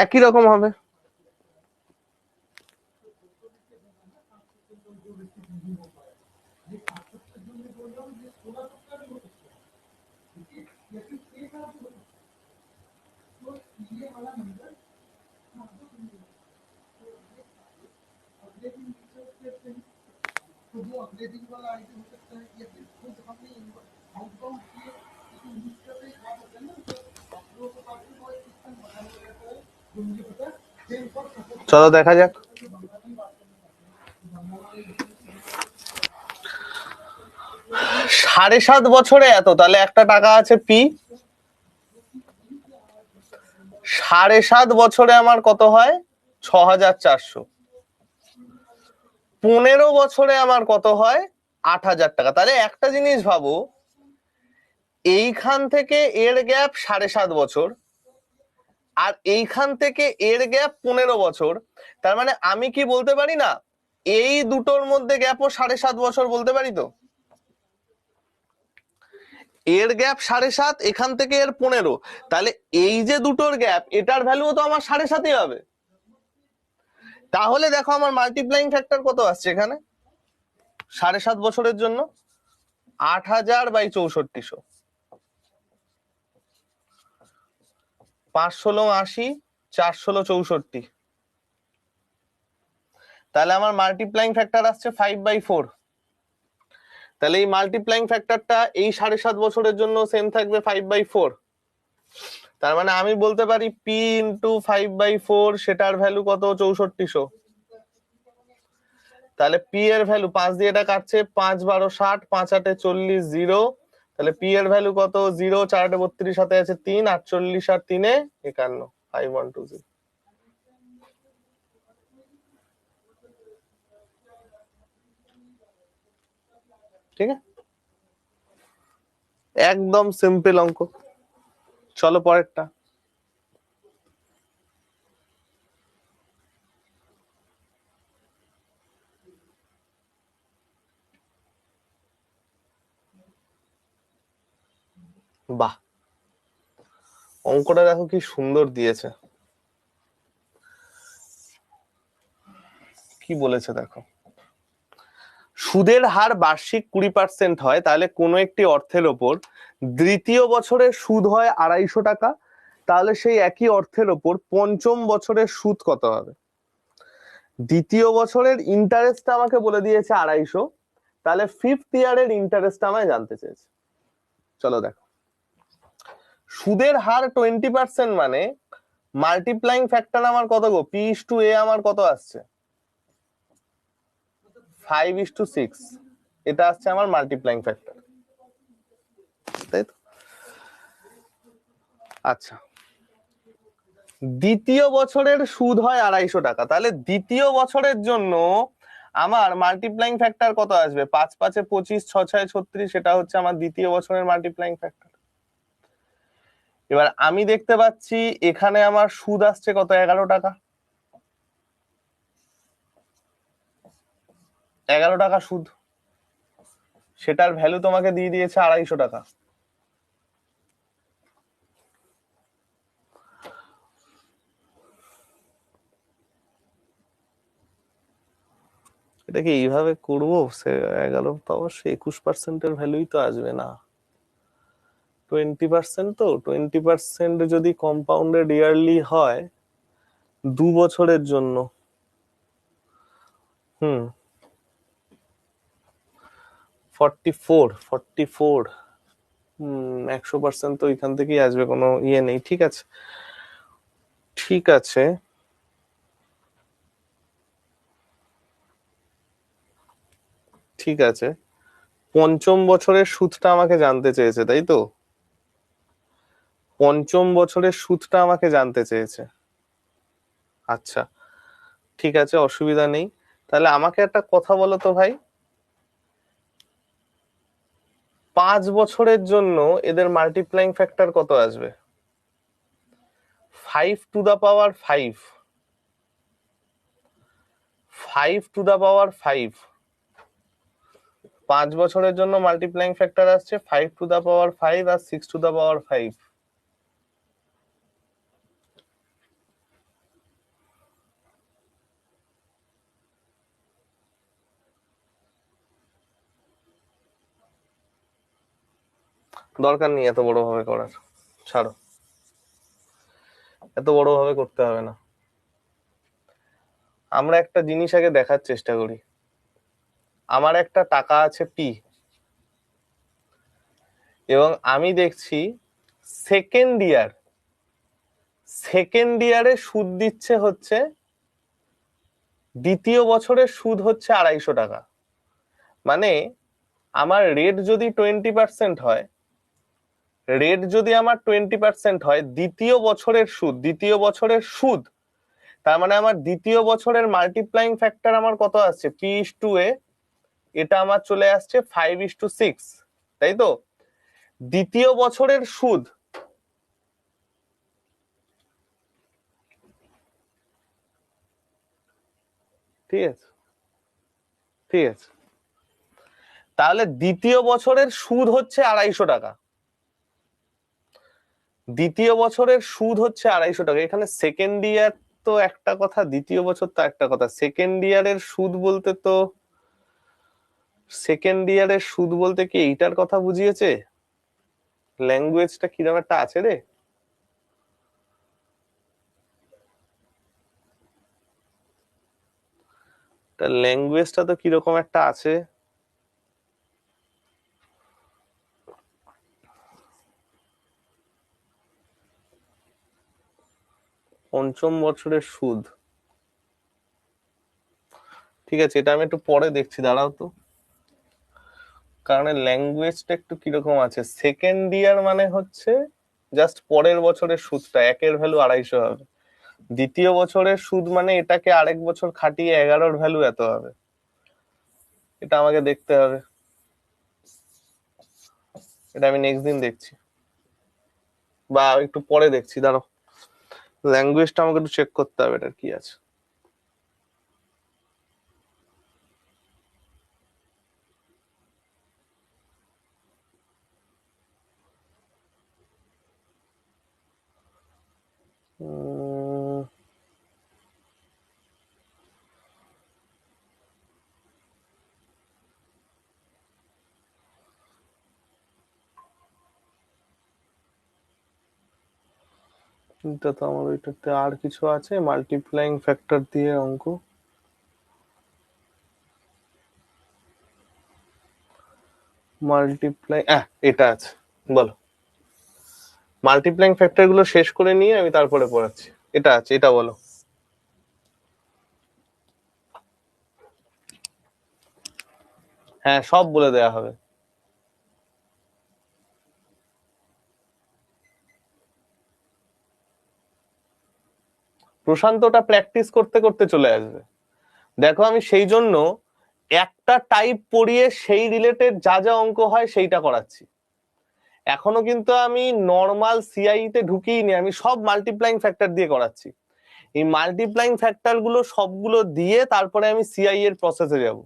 একই রকম হবে। চলো দেখা যাক। 7.5 বছরে এত, তাহলে একটা টাকা আছে পি। 7.5 বছরে আমার কত হয়? 6,400। 15 বছরে আমার কত হয়? 8,000 টাকা। তাহলে একটা জিনিস ভাবো, এইখান থেকে এর গ্যাপ 7.5 বছর, আর এইখান থেকে এর গ্যাপ 15 বছর। তার মানে আমি কি বলতে পারি না এই দুটোর মধ্যে গ্যাপও 7.5 বছর, বলতে পারি তো? এর গ্যাপ 7.5, এখান থেকে এর 15, তাহলে এই যে দুটোর গ্যাপ, এটার ভ্যালুও তো আমার 7.5ই হবে। তাহলে দেখো আমার মাল্টিপ্লাইং ফ্যাক্টর কত আসছে এখানে 7.5 বছরের জন্য? 8,000/6400। 5/16 80, 4/16 64। তাহলে আমার মাল্টিপ্লাইং ফ্যাক্টর আসছে 5/4। তাহলে এই মাল্টিপ্লাইং ফ্যাক্টরটা এই 7.5 বছরের জন্য সেম থাকবে 5/4। তার মানে আমি বলতে পারি পি ইন্টু 5/4, সেটার ভ্যালু কত? 6400। তাহলে পি এর ভ্যালু 5 দিয়ে এটা কাটছে, 5 12 60, 5 8 40, 0। তাহলে পি এর ভ্যালু কত? 0, 4 8 32, সাথে আছে 3, 48 আর 3 51, 5120। ঠিক আছে, একদম সিম্পল অঙ্ক। চলো পরেরটা। বাহ, অঙ্কটা দেখো কি সুন্দর দিয়েছে। কি বলেছে দেখো, সুদের হার বার্ষিক 20% হয়, তাহলে কোনো একটি অর্থের ওপর দ্বিতীয় বছরের সুদ হয় 250 টাকা, তাহলে সেই একই অর্থের ওপর পঞ্চম বছরের সুদ কত হবে? দ্বিতীয় বছরের ইন্টারেস্ট আমাকে বলে দিয়েছে 250, তাহলে ফিফথ ইয়ারের ইন্টারেস্ট আমায় জানতে চেয়েছে। চলো দেখো, সুদের হার 20% মানে মাল্টিপ্লাইং ফ্যাক্টর আমার কত গো? P/A আমার কত আসছে? 5:6। এটা আসছে আমার মাল্টিপ্লাইং ফ্যাক্টর, তাই তো? আচ্ছা, দ্বিতীয় বছরের সুদ হয় 250 টাকা, তাহলে দ্বিতীয় বছরের জন্য আমার মাল্টিপ্লাইং ফ্যাক্টর কত আসবে? 5 5 25, 6 6 36, সেটা হচ্ছে আমার দ্বিতীয় বছরের মাল্টিপ্লাইং ফ্যাক্টর। এবার আমি দেখতে পাচ্ছি এখানে আমার সুদ আসছে কত? 11 টাকা। 11 টাকা সুদ, সেটার ভ্যালু তোমাকে দিয়ে দিয়েছে 250 টাকা। এটাকে এইভাবে করবো? সে 11 তো অবশ্যই 21%-এর ভ্যালুই তো আসবে না, 20%। তো 20% যদি কম্পাউন্ডেড ইয়ারলি হয় 2 বছরের জন্য, 44। 100% তো এখান থেকেই আসবে, কোনো ইয়ে নেই। ঠিক আছে, ঠিক আছে, ঠিক আছে। পঞ্চম বছরের সুদটা আমাকে জানতে চেয়েছে, তাই তো? পঞ্চম বছরের সুদটা আমাকে জানতে চেয়েছে। আচ্ছা, ঠিক আছে, অসুবিধা নেই। তাহলে আমাকে একটা কথা বলো তো ভাই, 5 বছরের জন্য এদের মাল্টিপ্লাইং ফ্যাক্টর কত আসবে? 5 to the power 5, 5 to the power 5, 5 বছরের জন্য মাল্টিপ্লাইং ফ্যাক্টর আসছে 5 two the power 5 R 6 two the পাওয়ার 5। দরকার নেই এত বড় ভাবে করার, ছাড়ো, এত বড় ভাবে করতে হবে না। আমরা একটা জিনিস আগে দেখার চেষ্টা করি। আমার একটা টাকা আছে পি, এবং আমি দেখছি সেকেন্ড ইয়ারে সুদ দিচ্ছে হচ্ছে, দ্বিতীয় বছরের সুদ হচ্ছে 250 টাকা। মানে আমার রেট যদি 20% হয়, দ্বিতীয় বছরের সুদ, তার মানে আমার দ্বিতীয় বছরের মাল্টিপ্লাইং ফ্যাক্টর আমার কত আসছে, P/A, এটা আমার চলে আসছে 5:6, তাই তো? দ্বিতীয় বছরের সুদ, ঠিক আছে, ঠিক আছে, তাহলে দ্বিতীয় বছরের সুদ হচ্ছে 250 টাকা। দ্বিতীয় বছরের সুদ হচ্ছে 250 টাকা। এখানে সেকেন্ড ইয়ার তো একটা কথা, দ্বিতীয় বছর তো একটা কথা। সেকেন্ড ইয়ারের সুদ বলতে কি এইটার কথা বুঝিয়েছে? ল্যাঙ্গুয়েজটা কিরকম একটা আছে রে। ল্যাঙ্গুয়েজটা তো কিরকম একটা আছে। পঞ্চম বছরের সুদ, ঠিক আছে, এটা আমি একটু পরে দেখছি, দাঁড়াও তো, কারণ ল্যাঙ্গুয়েজটা একটু কিরকম আছে। সেকেন্ড ইয়ার মানে হচ্ছে জাস্ট পরের বছরের সুদটা, একের ভ্যালু 250 হবে। দ্বিতীয় বছরের সুদ মানে এটাকে আরেক বছর খাটিয়ে 11-র ভ্যালু এত হবে। এটা আমাকে দেখতে হবে, এটা আমি নেক্সট দিন দেখছি, বা একটু পরে দেখছি, দাঁড়াও। ল্যাঙ্গুয়েজটা আমাকে একটু চেক করতে হবে এটা কি আছে। এটা তো আমার ওইটাতে আর কিছু আছে, মাল্টিপ্লাইং ফ্যাক্টর দিয়ে অঙ্ক। এটা আছে, বলো। মাল্টিপ্লাইং ফ্যাক্টর গুলো শেষ করে নিয়ে আমি তারপরে পড়াচ্ছি। এটা আছে, এটা বলো। হ্যাঁ, সব বলে দেয়া হবে। প্রশান্তটা প্র্যাকটিস করতে করতে চলে আসবে। দেখো আমি সেই জন্য একটা টাইপ পড়িয়ে সেই রিলেটেড যা যা অঙ্ক হয় সেইটা করাচ্ছি। এখনো কিন্তু আমি নর্মাল সিআই তে ঢুকিয়ে আমি সব মাল্টিপ্লাইং ফ্যাক্টর দিয়ে করাচ্ছি। এই মাল্টিপ্লাইং ফ্যাক্টর গুলো সবগুলো দিয়ে তারপরে আমি সিআই এর প্রসেসে যাব,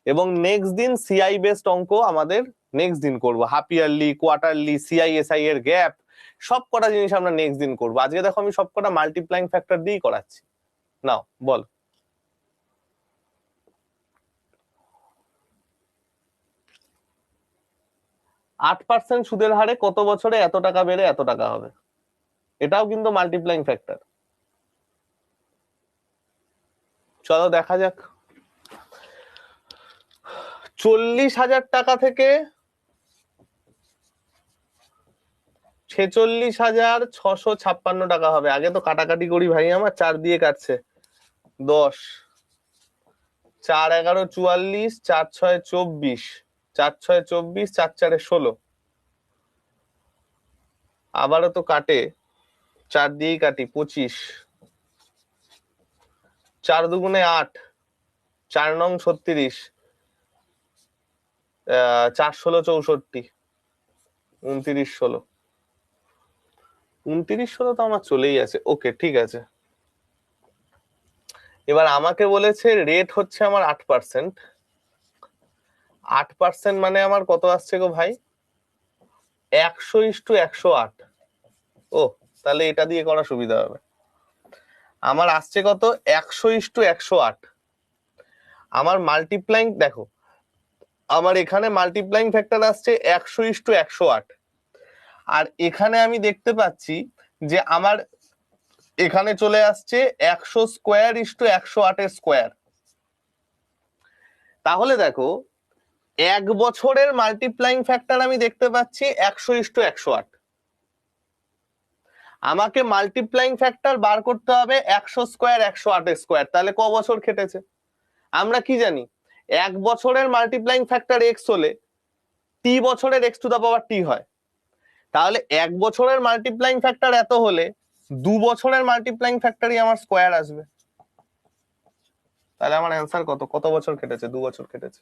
এবং নেক্সট দিন সিআই বেসড অঙ্ক আমাদের নেক্সট দিন করবো। Half yearly, quarterly, CI SI এর গ্যাপ, সব কটা জিনিস আমরা নেক্সট দিন করবো। আজকে দেখো আমি সব কটা মাল্টিপ্লাইং ফ্যাক্টর দিয়েই করাচ্ছি। নাও বল। 8% সুদের হারে কত বছরে এত টাকা বেড়ে এত টাকা হবে, এটাও কিন্তু মাল্টিপ্লাইং ফ্যাক্টর। চলো দেখা যাক। 40,000 টাকা থেকে 46,656 টাকা হবে। আগে তো কাটাকাটি করি ভাই, আমার 4 দিয়ে কাটছে। 10, 4 11 44, 4 6 24, 4 6 24, 4 4 16। আবারও তো কাটে, 4 দিয়েই কাটি, 25, 4 দুগুণে 8, 4 নং 36, 4 16 64, 29 16, 29 16 তো আমার চলেই আছে। ওকে, ঠিক আছে। এবার আমাকে বলেছে রেট হচ্ছে আমার 8%, 8% মানে আমার কত আসছে গো ভাই? 100:108। ও, তাহলে এটা দিয়ে করা সুবিধা হবে। আমার আসছে কত? 100:108। আমার মাল্টিপ্লাইং দেখো, আমার এখানে মাল্টিপ্লাইং ফ্যাক্টর আসছে 100:108, আর এখানে আমি দেখতে পাচ্ছি যে আমার এখানে চলে আসছে 100² * 108 তাহলে দেখো, 1 বছরের মাল্টিপ্লাইং ফ্যাক্টর আমি দেখতে পাচ্ছি 100:108। আমাকে মাল্টিপ্লাইং ফ্যাক্টর বার করতে হবে 100², 108²। তাহলে ক বছর খেটেছে? আমরা কি জানি, 1 বছরের মাল্টিপ্লাইং ফ্যাক্টর x হলে t বছরের x⁻t হয়। তাহলে 1 বছরের মাল্টিপ্লাইং ফ্যাক্টর এত হলে 2 বছরের মাল্টিপ্লাইং ফ্যাক্টরই আমার স্কোয়ার আসবে। তাহলে আমার অ্যান্সার কত? কত বছর কেটেছে? 2 বছর কেটেছে।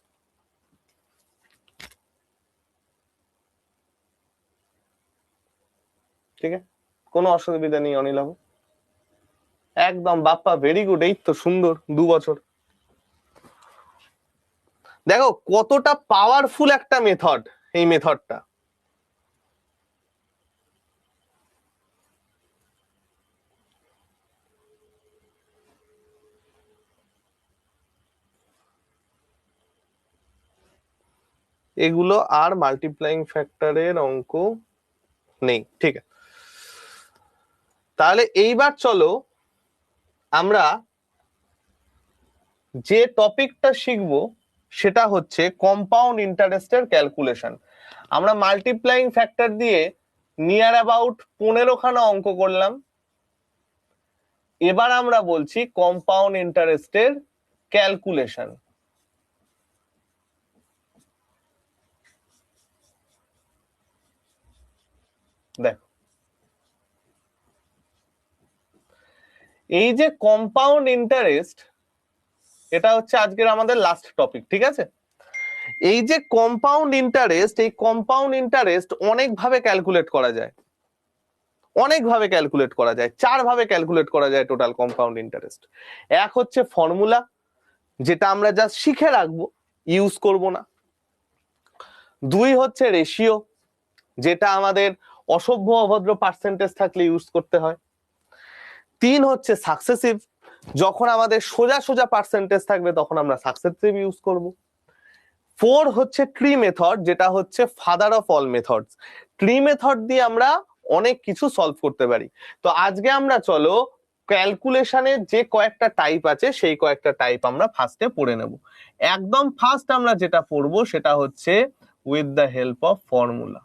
ঠিক আছে, কোনো অসুবিধা নেই অনিল বাবু, একদম বাপ্পা, ভেরি গুড। এই তো সুন্দর, 2 বছর। দেখো কতটা পাওয়ারফুল একটা মেথড এই মেথডটা। এগুলো আর মাল্টিপ্লাইং ফ্যাক্টরের অঙ্ক নেই, ঠিক আছে। তাহলে এইবার চলো আমরা যে টপিকটা শিখবো সেটা হচ্ছে কম্পাউন্ড ইন্টারেস্টের ক্যালকুলেশন। আমরা মাল্টিপ্লাইং ফ্যাক্টর দিয়ে নিয়ার অ্যাবাউট 15খানা অঙ্ক করলাম। এবার আমরা বলছি কম্পাউন্ড ইন্টারেস্টের ক্যালকুলেশন। দেখো, এই যে কম্পাউন্ড ইন্টারেস্ট, এটা হচ্ছে আজকের আমাদের লাস্ট টপিক, ঠিক আছে। এই যে কম্পাউন্ড ইন্টারেস্ট, এই কম্পাউন্ড ইন্টারেস্ট অনেক ভাবে ক্যালকুলেট করা যায়, অনেক ভাবে ক্যালকুলেট করা যায়। 4 ভাবে ক্যালকুলেট করা যায় টোটাল কম্পাউন্ড ইন্টারেস্ট। এক হচ্ছে ফর্মুলা, যেটা আমরা জাস্ট শিখে রাখবো, ইউজ করব না। 2 হচ্ছে রেশিও, যেটা আমাদের অসভ্য অভদ্র পার্সেন্টেজ থাকলে ইউজ করতে হয়। 3 হচ্ছে সাকসেসিভ, যখন আমাদের সোজা সোজা পার্সেন্টেজ থাকবে তখন আমরা সাকসেসিভ ইউজ করব। 4 হচ্ছে ট্রি মেথড, যেটা হচ্ছে father of all methods. Tree method দিয়ে আমরা অনেক কিছু সলভ করতে পারি। তো আজকে আমরা চলো ক্যালকুলেশনের যে কয়েকটা টাইপ আছে সেই কয়েকটা টাইপ আমরা ফার্স্টে পড়ে নেব। একদম ফার্স্ট আমরা যেটা পড়বো সেটা হচ্ছে with the help of formula.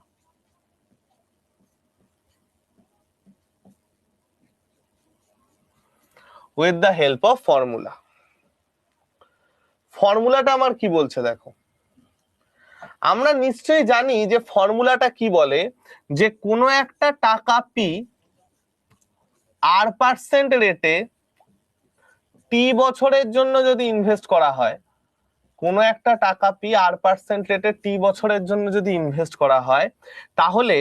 With the help of formula. ফর্মুলাটা আমার কি বলছে দেখো, আমরা নিশ্চয়ই জানি যে ফর্মুলাটা কি বলে, যে কোনো একটা টাকা পি R% রেটে টি বছরের জন্য যদি ইনভেস্ট করা হয়, কোনো একটা টাকা পি R% রেটে টি বছরের জন্য যদি ইনভেস্ট করা হয়, তাহলে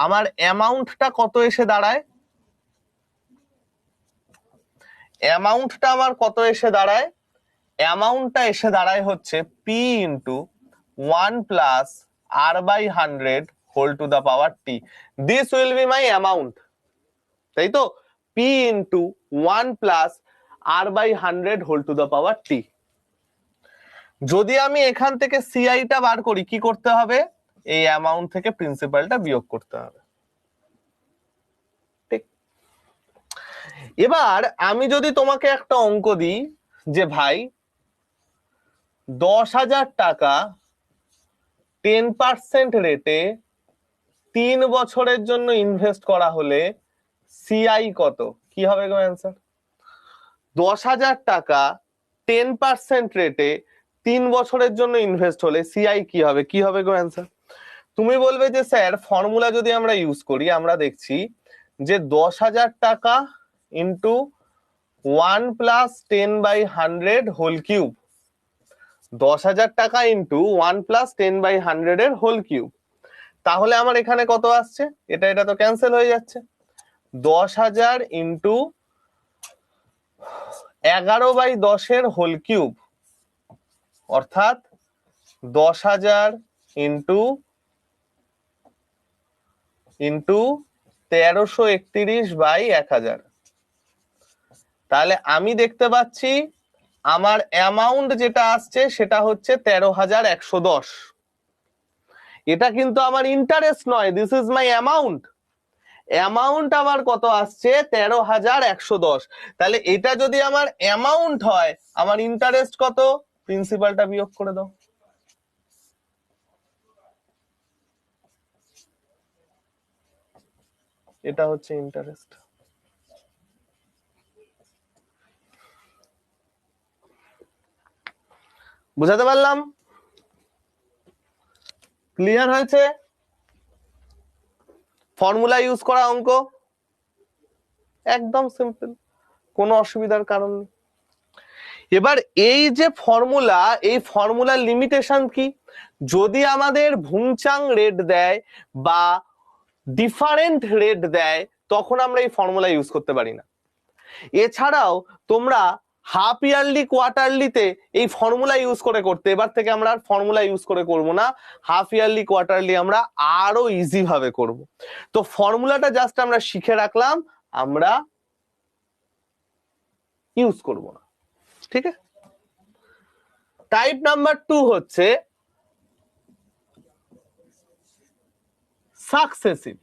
আমার অ্যামাউন্টটা কত এসে দাঁড়ায়? অ্যামাউন্টটা আমার কত এসে দাঁড়ায়? অ্যামাউন্টটা এসে দাঁড়ায় হচ্ছে p into 1 plus R/100 whole to the power t. This will be my amount, তাই তো? P into 1 plus R/100 whole to the power t. যদি আমি এখান থেকে সিআইটা বার করি, কি করতে হবে? এই অ্যামাউন্ট থেকে প্রিন্সিপালটা বিয়োগ করতে হবে, ঠিক? এবার আমি যদি তোমাকে একটা অঙ্ক দিই যে ভাই 10,000 টাকা 10% রেটে 3 বছরের জন্য ইনভেস্ট করা হলে সিআই কত? কি হবে গো অ্যান্সার? 10,000 টাকা 10% রেটে 3 বছরের জন্য ইনভেস্ট হলে সিআই কি হবে? কি হবে গো অ্যান্সার? তুমি বলবে যে স্যার ফর্মুলা যদি আমরা ইউজ করি, আমরা দেখছি যে 10,000 টাকা ইন্টু 1 প্লাস 10/100 হোল কিউব, 10,000 টাকা ইন্টু 1 প্লাস 10/100 এর হোল কিউব। তাহলে আমার এখানে কত আসছে? এটা তো ক্যান্সেল হয়ে যাচ্ছে। 10,000 ইন্টু 11/10 এর হোল কিউব, অর্থাৎ 10,000 ইন্টু 1331/1000। তাহলে আমি দেখতে পাচ্ছি আমার অ্যামাউন্ট যেটা আসছে সেটা হচ্ছে 13,110। এটা কিন্তু আমার ইন্টারেস্ট নয়, this is my amount. Amount আমার কত আসছে 13,110। তাহলে এটা যদি আমার অ্যামাউন্ট হয়, আমার ইন্টারেস্ট কত? প্রিন্সিপালটা বিয়োগ করে দাও। এটা হচ্ছে ইন্টারেস্ট। বুঝাতে পারলাম? ক্লিয়ার হয়েছে? ফর্মুলা ইউজ করা অঙ্ক একদম সিম্পল, কোনো অসুবিধার কারণ নেই। এবার এই যে ফর্মুলা, এই ফর্মুলার লিমিটেশন কি? যদি আমাদের ভুংচাং রেট দেয় বা ডিফারেন্ট রেট দেয় তখন আমরা এই ফর্মুলা ইউজ করতে পারি না। এছাড়াও তোমরা হাফ ইয়ারলি কোয়ার্টারলিতে এই ফর্মুলা ইউজ করে করতে, এবার থেকে আমরা আর ফর্মুলা ইউজ করে করব না, হাফ ইয়ারলি কোয়ার্টারলি আমরা আরো ইজি ভাবে করব। তো ফর্মুলাটা জাস্ট আমরা শিখে রাখলাম, আমরা ইউজ করব না, ঠিক আছে? টাইপ নাম্বার 2 হচ্ছে সাকসেসিভ।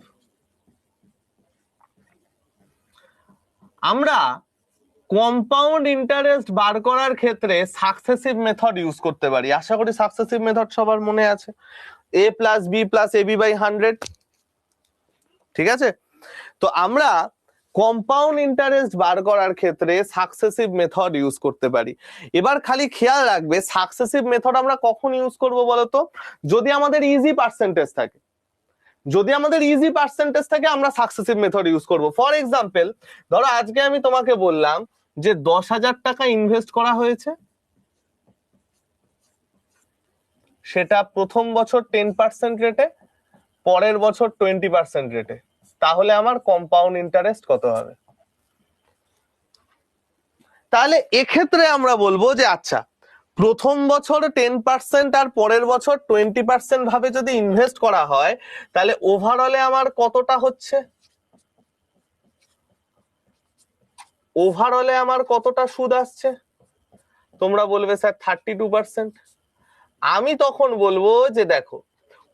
আমরা কম্পাউন্ড ইন্টারেস্ট বার করার ক্ষেত্রে সাকসেসিভ মেথড ইউজ করতে পারি। আশা করি সাকসেসিভ মেথড সবার মনে আছে, a plus B plus AB by 100, ঠিক আছে? তো আমরা কম্পাউন্ড ইন্টারেস্ট বার করার ক্ষেত্রে সাকসেসিভ মেথড ইউজ করতে পারি। এবার খালি খেয়াল রাখবে সাকসেসিভ মেথড আমরা কখন ইউজ করব বলতো? যদি আমাদের ইজি পার্সেন্টেজ থাকে। যদি আমাদের ইজি পার্সেন্টেজ থাকে আমরা সাকসেসিভ মেথড ইউজ করব। ফর এক্সাম্পল, ধরো আজকে আমি তোমাকে বললাম যে 10,000 টাকা ইনভেস্ট করা হয়েছে, সেটা প্রথম বছর 10% রেটে, পরের বছর 20% রেটে, তাহলে আমার কম্পাউন্ড ইন্টারেস্ট কত হবে? তাহলে এক্ষেত্রে আমরা বলবো যে আচ্ছা, প্রথম বছর 10% আর পরের বছর 20% ভাবে যদি ইনভেস্ট করা হয় তাহলে ওভারঅলে আমার কতটা হচ্ছে? ওভারঅলে আমার কতটা সুদ আসছে? তোমরা বলবে স্যার 32%। আমি তখন বলবো যে দেখো,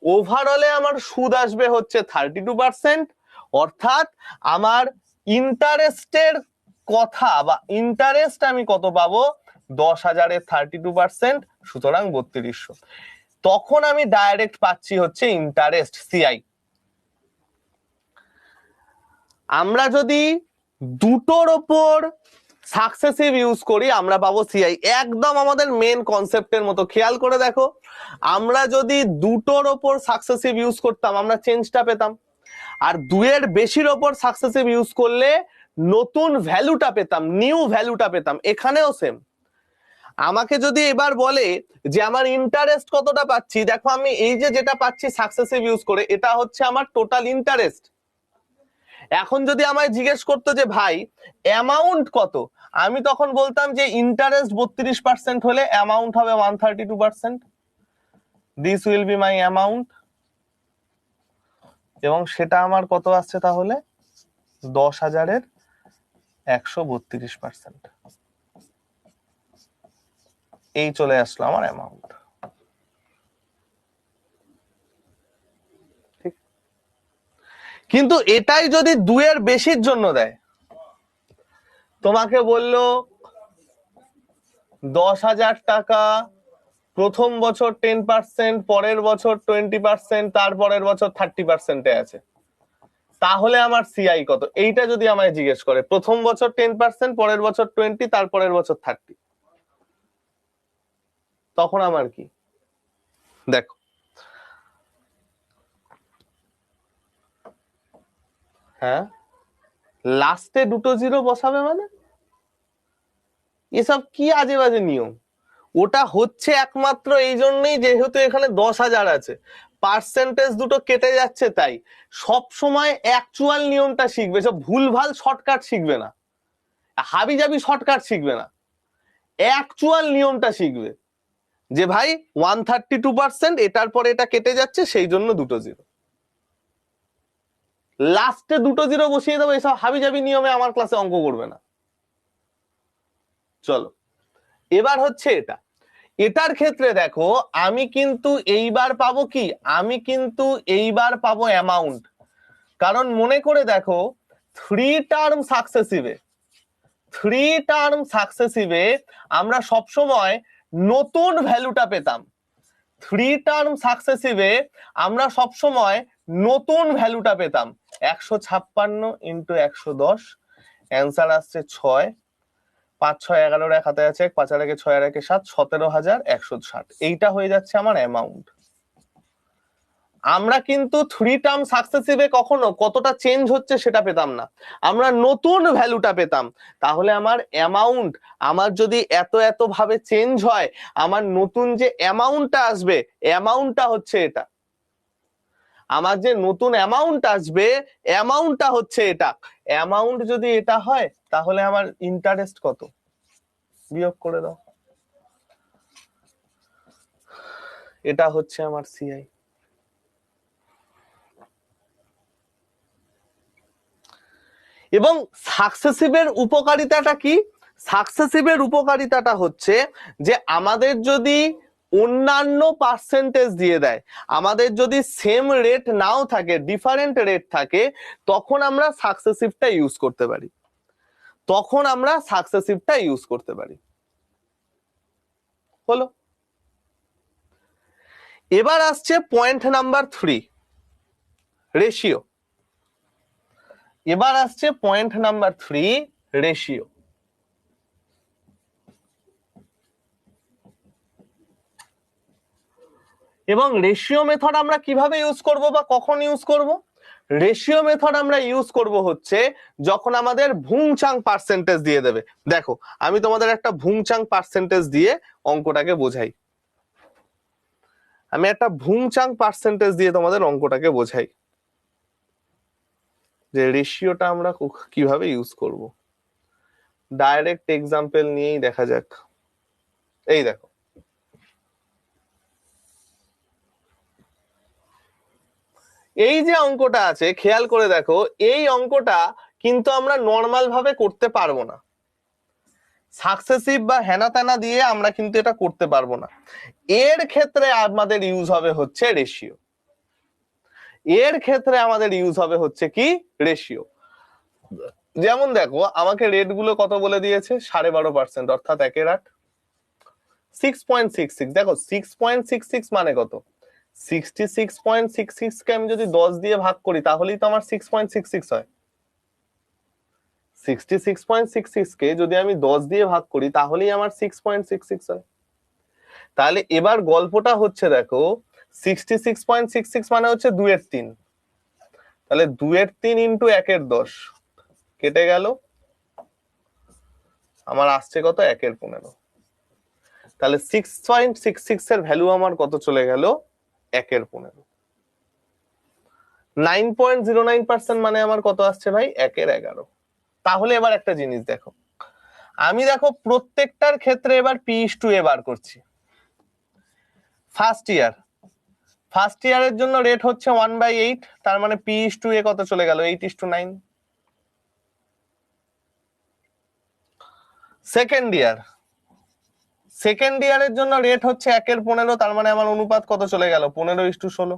ওভারঅলে আমার সুদ আসবে হচ্ছে 32%, অর্থাৎ আমার ইন্টারেস্টের কথা বা ইন্টারেস্ট আমি কত পাবো? 10,000-এর 32%, সুতরাং 3200। তখন আমি ডাইরেক্ট পাচ্ছি হচ্ছে ইন্টারেস্ট, সিআই। আমরা যদি দুটোর ওপর সাকসেসিভ ইউজ করি আমরা পাবো সিআই, একদম আমাদের মেন কনসেপ্টের মতো। খেয়াল করে দেখো, আমরা যদি দুটোর ওপর সাকসেসিভ ইউজ করতাম আমরা চেঞ্জটা পেতাম, আর দুয়ের বেশির ওপর সাকসেসিভ ইউজ করলে নতুন ভ্যালুটা পেতাম, নিউ ভ্যালুটা পেতাম। এখানেও সেম। আমাকে যদি এবার বলে যে আমার ইন্টারেস্ট কতটা পাচ্ছি, দেখো আমি এই যে যেটা পাচ্ছি সাকসেসিভ ইউজ করে এটা হচ্ছে আমার টোটাল ইন্টারেস্ট। এখন যদি আমায় জিজ্ঞেস করতো যে ভাই অ্যামাউন্ট কত, আমি তখন বলতাম যে ইন্টারেস্ট 32% হলে অ্যামাউন্ট হবে 132%, this will be my amount. এবং সেটা আমার কত আসছে তাহলে? 10,000-এর 132%। এই চলে আসলো আমার অ্যামাউন্ট। ঠিক, কিন্তু এটাই যদি দুয়ের বেশির জন্য দেয়, তোমাকে বললো 10,000 টাকা প্রথম বছর 10%, পরের বছর 20%, তারপরের বছর 30%-এ আছে, তাহলে আমার সিআই কত? এইটা যদি আমায় জিজ্ঞেস করে, প্রথম বছর 10%, পরের বছর 20, তারপরের বছর 30, তখন আমার কি? দেখো, হ্যাঁ, লাস্টে দুটো জিরো বসাবে মানে এসব কি আজে বাজে নিয়ম? ওটা হচ্ছে একমাত্র এই জন্যই যেহেতু এখানে 10,000 আছে, পার্সেন্টেজ দুটো কেটে যাচ্ছে, তাই সব সময় অ্যাকচুয়াল নিয়মটা শিখবে, সব ভুলভাল শর্টকাট শিখবে না, হাবিজাবি শর্টকাট শিখবে না, অ্যাকচুয়াল নিয়মটা শিখবে। যে ভাই 132%, এটার পরে এটা কেটে যাচ্ছে, সেই জন্য দুটো জিরো, লাস্টে দুটো জিরো বসিয়ে দেবো। এসব হাবিজাবি নিয়মে আমার ক্লাসে অঙ্ক করবে না। চলো এবার হচ্ছে এটা, এটার ক্ষেত্রে দেখো আমি কিন্তু এইবার পাবো কি, আমি কিন্তু এইবার পাবো অ্যামাউন্ট। কারণ মনে করে দেখো 3 টার্ম সাকসেসিভে আমরা সবসময় নতুন ভ্যালুটা পেতাম। 3 টার্ম সাকসেসিভে আমরা সবসময় নতুন ভ্যালুটা পেতাম। 156 ইন্টু 110, অ্যান্সার আসছে 6, 5 6 11, এক হাতে আছে 5 আর 1 6 আর 1 7, 17,160। এইটা হয়ে যাচ্ছে আমার অ্যামাউন্ট। আমরা কিন্তু 3 টার্ম সাকসেসিভে কখনো কতটা চেঞ্জ হচ্ছে সেটা পেতাম না, আমরা নতুন ভ্যালুটা পেতাম। তাহলে আমার অ্যামাউন্ট, আমার যদি এত এত ভাবে চেঞ্জ হয়, আমার নতুন যে অ্যামাউন্টটা আসবে, অ্যামাউন্টটা হচ্ছে এটা। আমার যে নতুন অ্যামাউন্ট আসবে, অ্যামাউন্টটা হচ্ছে এটা। অ্যামাউন্ট যদি এটা হয়, তাহলে আমার ইন্টারেস্ট কত বিয়োগ করে দাও, এটা হচ্ছে আমার সিআই। এবং সাকসেসিভের উপকারিতাটা কি? সাকসেসিভের উপকারিতাটা হচ্ছে যে আমাদের যদি অন্যান্য পার্সেন্টেজ দিয়ে দেয়, আমাদের যদি সেম রেট নাও থাকে, ডিফারেন্ট রেট থাকে, তখন আমরা সাকসেসিভটা ইউজ করতে পারি, হলো। এবার আসছে পয়েন্ট নাম্বার 3, রেশিও। এবং রেশিও মেথড আমরা কিভাবে ইউজ করব বা কখন ইউজ করব? রেশিও মেথড আমরা ইউজ করব হচ্ছে যখন আমাদের ভুংচাং পার্সেন্টেজ দিয়ে দেবে। দেখো আমি তোমাদের একটা ভুংচাং পার্সেন্টেজ দিয়ে অঙ্কটাকে বোঝাই, যে রেশিওটা আমরা কিভাবে ইউজ করব। ডাইরেক্ট এক্সাম্পল নিয়েই দেখা যাক। এই দেখো, এই যে অঙ্কটা আছে, খেয়াল করে দেখো, এই অঙ্কটা কিন্তু আমরা নর্মাল ভাবে করতে পারবো না, সাকসেসিভ বা হেনা তেনা দিয়ে আমরা কিন্তু এটা করতে পারবো না। এর ক্ষেত্রে আমাদের ইউজ হবে হচ্ছে রেশিও। কি রেশিও? যেমন দেখো আমাকে রেট গুলো কত বলে দিয়েছে, 12.5%, অর্থাৎ 1/8, 6.66। দেখো 6.66 মানে কত, 66.66 কে আমি যদি 10 দিয়ে ভাগ করি তাহলেই তো আমার 6.66 হয়। 66.66 কে যদি আমি 10 দিয়ে ভাগ করি তাহলেই আমার 6.66 হয়। তাহলে এবার গল্পটা হচ্ছে দেখো, 66.66 মানে হচ্ছে 2/3, তাহলে 2/3 ইন্টু 1/10 কেটে গেল, আমার আসছে কত, 1/15। তাহলে 6.66 এর ভ্যালু আমার কত চলে গেল, 1/15। 9.09% মানে আমার কত আসছে ভাই, 1/11। তাহলে এবার একটা জিনিস দেখো, আমি দেখো প্রত্যেকটার ক্ষেত্রে এবার P/A বার করছি। ফার্স্ট ইয়ারের জন্য রেট হচ্ছে 1/8, তার মানে P/A কত চলে গেল, 8:9। সেকেন্ড ইয়ারের জন্য রেট হচ্ছে 1/15, তার মানে আমার অনুপাত কত চলে গেল, 15:16।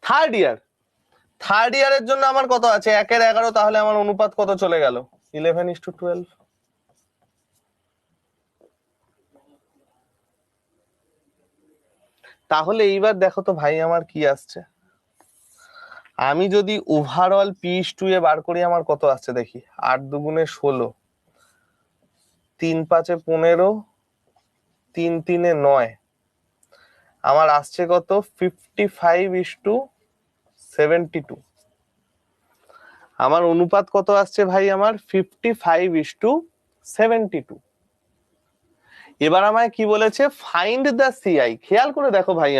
থার্ড ইয়ারের জন্য আমার কত আছে, 1/11, তাহলে আমার অনুপাত কত চলে গেল, 11:12। তাহলে এইবার দেখো তো ভাই আমার কি আসছে, আমি যদি ওভারঅল P/A বার করি আমার কত আসছে দেখি, 8 দুগুণে 16, 3 5 15, 3 3 9, আমার আসছে কত, 55:72। আমার অনুপাত কত আসছে ভাই, আমার 55:72। এবার আমায় কি বলেছে, ফাইন্ড দ্য সিআই। খেয়াল করে দেখো ভাই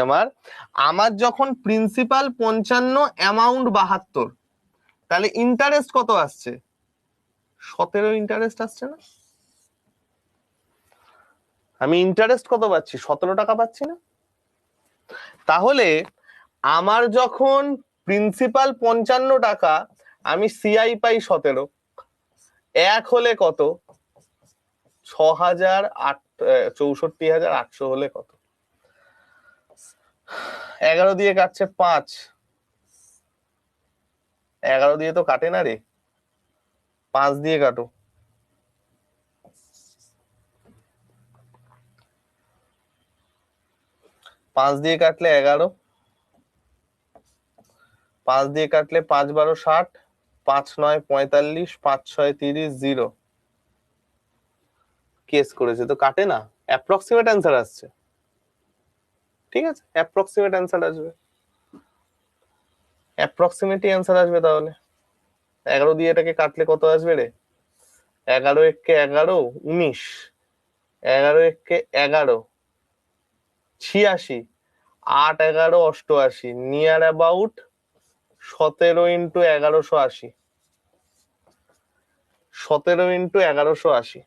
আমার যখন প্রিন্সিপাল 55, অ্যামাউন্ট 72, তাহলে ইন্টারেস্ট কত আসছে, 17 ইন্টারেস্ট আসছে না? আমি ইন্টারেস্ট কত পাচ্ছি? 17 টাকা পাচ্ছি না? তাহলে আমার যখন প্রিন্সিপাল 55 টাকা, আমি সিআই পাই 17, এক হলে কত? 64,800 হলে কত? 11 দিয়ে কাটছে 5, 11 দিয়ে তো কাটে না রে, 5 দিয়ে কাটো। 5 দিয়ে কাটলে 11, 5 দিয়ে কাটলে 5 12 60, 5 9 45, 5 6 30, 0। কেস করেছে তো কাটে না, অ্যাপ্রক্সিমেট অ্যান্সার আসছে। ঠিক আছে, অ্যাপ্রক্সিমেট অ্যান্সার আসবে, অ্যাপ্রক্সিমেটই অ্যান্সার আসবে। তাহলে 11 দিয়ে এটাকে কাটলে কত আসবে রে? 11 একে 11, 19, 11 একে 11, 86, 8 11 88, near about 17 into 1180, 17 into 1180।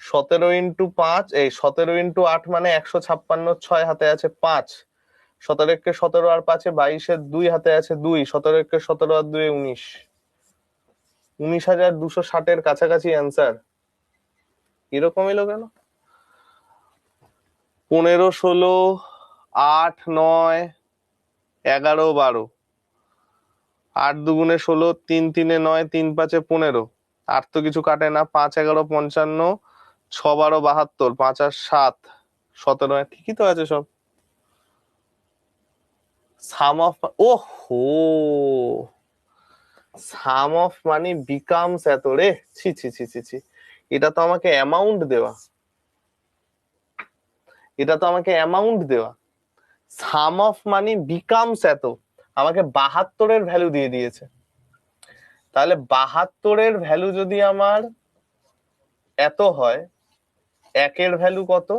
17 into 5, এই 17 ইন্টু 8 মানে 156, 6 হাতে আছে 5, 17 একে 17 আর 5 22, 2 হাতে আছে 2, 17 একে 17 আর 2 19, 19,260 কাছাকাছি অ্যান্সার। এরকম এলো কেন? 15 16 8 9 11 12, 8 2 16, 3 3 9, 3 5 15, আর তো কিছু কাটে না। 5 11 55, 6 12 72, 5 আর 7 17, ঠিকই তো আছে সব। সাম অফ, ওহো, সাম অফ মানে বিকামস এত রে, ছি ছি ছি ছি ছি, এটা তো আমাকে অ্যামাউন্ট দেওয়া, এটা তো আমাকে অ্যামাউন্ট দেওয়া। সাম অফ মানে বিকামস এত, আমাকে 72-এর ভ্যালু দিয়ে দিয়েছে। তাহলে 72-এর ভ্যালু যদি আমার এত হয়, একের ভ্যালু কত?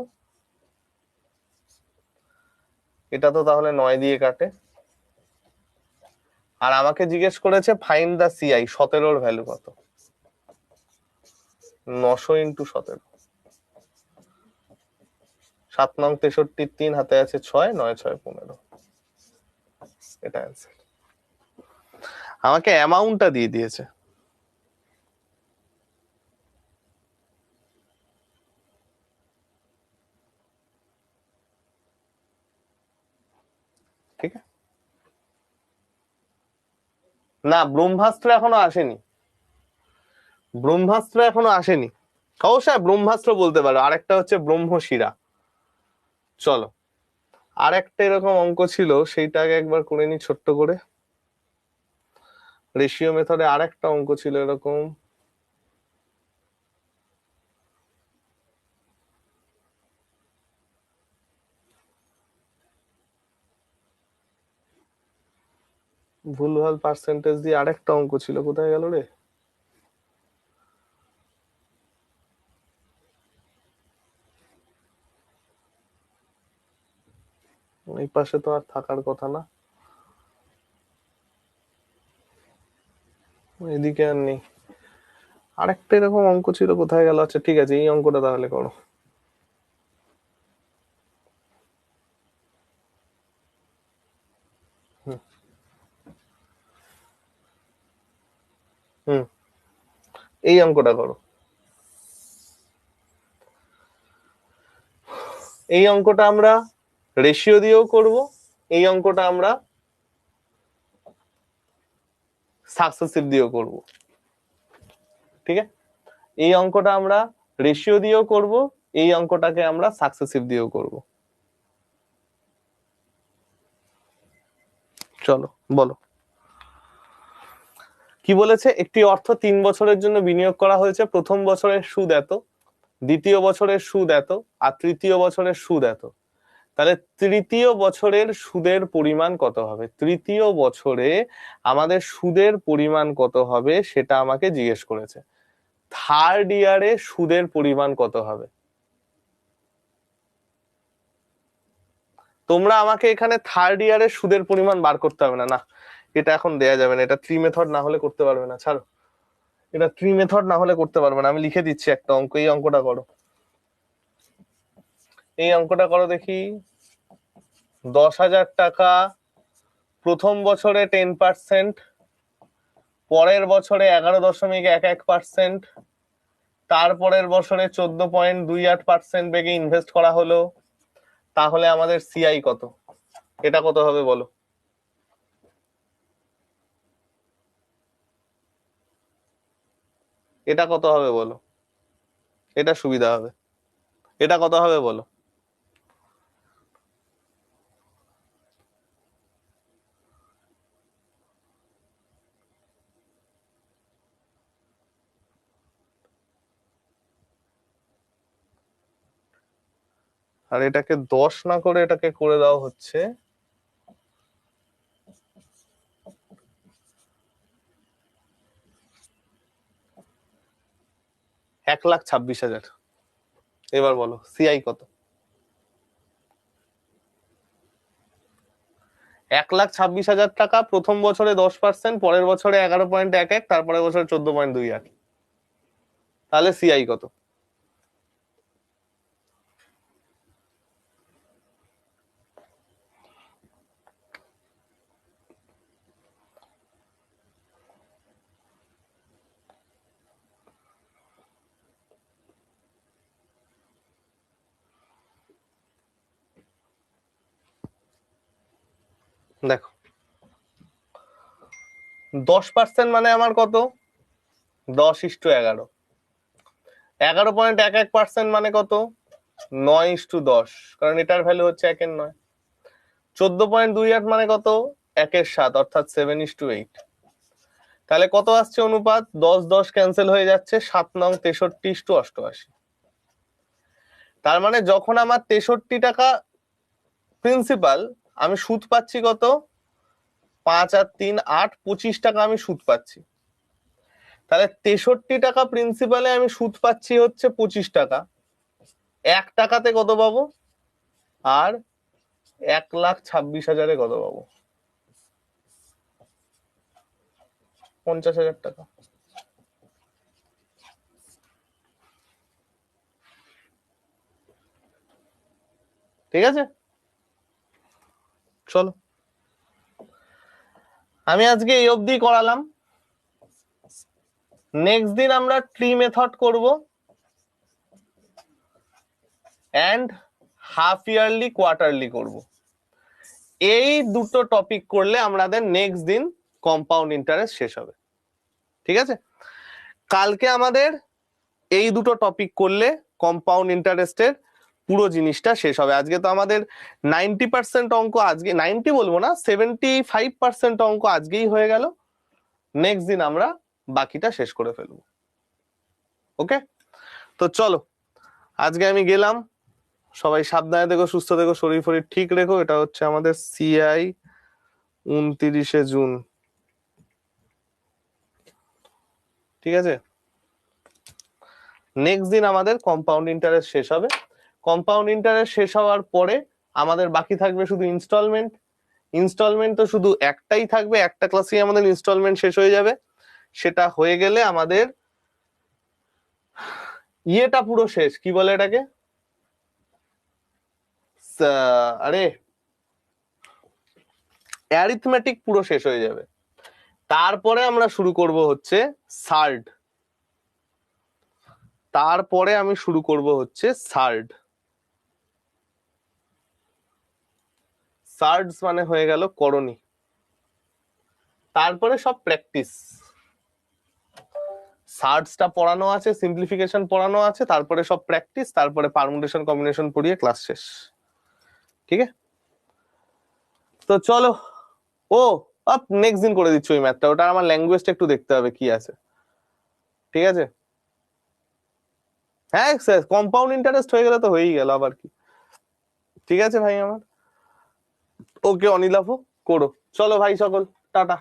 এটা তো তাহলে 9 দিয়ে কাটে। আর আমাকে জিজ্ঞেস করেছে ফাইন্ড দা সিআই, 17-এর ভ্যালু কত? 900 ইন্টু 17, 7 নং 63, 3 হাতে আছে 6, 9 6 15, এটা অ্যান্সার। আমাকে অ্যামাউন্টটা দিয়ে দিয়েছে। ঠিক আছে না, ব্রহ্মাস্ত্র এখনো আসেনি, ব্রহ্মাস্ত্র এখনো আসেনি। অবশ্যই ব্রহ্মাস্ত্র বলতে পারো, আরেকটা হচ্ছে ব্রহ্মশিরা। চলো, আরেকটা এরকম অঙ্ক ছিল, সেইটাকে একবার করে নি ছোট্ট করে। রেশিও মেথডে আরেকটা অঙ্ক ছিল এরকম, ভুলভাল পার্সেন্টেজ দিয়ে আরেকটা অঙ্ক ছিল, কোথায় গেল রে? এই পাশে তো আর থাকার কথা না, এদিকে আর নেই। আরেকটা এরকম অঙ্ক ছিল, কোথায় গেল? আচ্ছা ঠিক আছে, এই অঙ্কটা তাহলে করো। হুম, এই অঙ্কটা করো। এই অঙ্কটা আমরা রেশিও দিয়েও করব, এই অঙ্কটা আমরা সাকসেসিভ দিয়েও করব। ঠিক আছে, এই অঙ্কটা আমরা রেশিও দিয়েও করব, এই অঙ্কটাকে আমরা সাকসেসিভ দিয়েও করব। চলো বলো কি বলেছে। একটি অর্থ 3 বছরের জন্য বিনিয়োগ করা হয়েছে, প্রথম বছরের সুদ এত, দ্বিতীয় বছরের সুদ এত, আর তৃতীয় বছরের সুদ এত। তাহলে তৃতীয় বছরের সুদের পরিমাণ কত হবে? তৃতীয় বছরে আমাদের সুদের পরিমাণ কত হবে সেটা আমাকে জিজ্ঞেস করেছে। থার্ড ইয়ারে সুদের পরিমাণ কত হবে? তোমরা আমাকে এখানে থার্ড ইয়ারের সুদের পরিমাণ বার করতে হবে না, না, এটা এখন দেয়া যাবে না, এটা ট্রি মেথড না হলে করতে পারবে না, ছাড়ো, এটা ট্রি মেথড না হলে করতে পারবে না। আমি লিখে দিচ্ছি একটা অঙ্ক, এই অঙ্কটা করো, এই অঙ্কটা করো দেখি। 10,000 টাকা প্রথম বছরে 10%, পরের বছরে 11.11%, তারপরের বছরে 14.28% বেগে ইনভেস্ট করা হলো, তাহলে আমাদের সিআই কত? এটা কত হবে বলো? এটা কত হবে বলো? এটা সুবিধা হবে। এটা কত হবে বলো? আর এটাকে 10 না করে এটাকে করে দেওয়া হচ্ছে 1,26,000। এবার বলো সিআই কত? 1,26,000 টাকা প্রথম বছরে 10%, পরের বছরে 11.11, তারপরের বছরে 14.28, তাহলে সিআই কত? দেখো 10% মানে আমার কত? 10:11। 11.11% মানে কত? 9:10, কারণ এটার ভ্যালু হচ্ছে 1/9। 14.28 মানে কত? 1/7, অর্থাৎ 7:8। তাহলে কত আসছে অনুপাত? 10 ক্যান্সেল হয়ে যাচ্ছে, 7 9 63:88। তার মানে যখন আমার 63 টাকা প্রিন্সিপাল, আমি সুদ পাচ্ছি কত? 5 আর 3 8, 25 টাকা আমি সুদ পাচ্ছি। তাহলে 63 টাকা প্রিন্সিপালে আমি সুদ পাচ্ছি হচ্ছে 25 টাকা, 1 টাকাতে কত পাবো? আর 1,26,000-এ কত পাবো? 50,000 টাকা। ঠিক আছে, চলো আমি আজকে এই অবধি করালাম। নেক্সট দিন আমরা ট্রি মেথড করব এন্ড হাফ ইয়ারলি কোয়ার্টারলি করব। এই দুটো টপিক করলে আমাদের নেক্সট দিন কম্পাউন্ড ইন্টারেস্ট শেষ হবে। ঠিক আছে, কালকে আমাদের এই দুটো টপিক করলে কম্পাউন্ড ইন্টারেস্টের পুরো জিনিসটা শেষ হবে। আজকে তো আমাদের 90% অঙ্ক, আজকে 90 বলবো না, 75% অঙ্ক আজকেই হয়ে গেল। নেক্সট দিন আমরা বাকিটা শেষ করে ফেলবো। ওকে, তো চলো আজকে আমি গেলাম। সবাই সাবধানে থেকো, সুস্থ থেকো, শরীর ফরীর ঠিক রেখো। এটা হচ্ছে আমাদের সিআই 29শে জুন। ঠিক আছে, নেক্সট দিন আমাদের কম্পাউন্ড ইন্টারেস্ট শেষ হবে। কম্পাউন্ড ইন্টারেস্ট শেষ হওয়ার পরে আমাদের বাকি থাকবে শুধু ইনস্টলমেন্ট। ইনস্টলমেন্ট তো শুধু একটাই থাকবে, একটা ক্লাসেই আমাদের ইনস্টলমেন্ট শেষ হয়ে যাবে। সেটা হয়ে গেলে আমাদের ইয়েটা পুরো শেষ, কি বলে এটাকে, আরে অ্যারিথমেটিক পুরো শেষ হয়ে যাবে। তারপরে আমরা শুরু করব হচ্ছে সার্ড। তারপরে আমি শুরু করব হচ্ছে সার্ড। সার্ডস মানে হয়ে গেল করণী। তারপরে সব প্র্যাকটিস। সার্ডসটা পড়ানো আছে, সিম্পলিফিকেশন পড়ানো আছে, তারপরে সব প্র্যাকটিস, তারপরে পারমুটেশন কম্বিনেশন পড়িয়ে ক্লাস শেষ। ঠিক আছে, তো চলো। ও আপ নেক্সট দিন করে দিচ্ছি ওই ম্যাথটা, ওটা আমার ল্যাঙ্গুয়েজটা একটু দেখতে হবে কি আছে। ঠিক আছে, হ্যাঁ কম্পাউন্ড ইন্টারেস্ট হয়ে গেলে তো হয়েই গেল, আবার কি। ঠিক আছে ভাই আমার, ওকে অনিলাভ করো। চলো ভাই সকল, টাটা।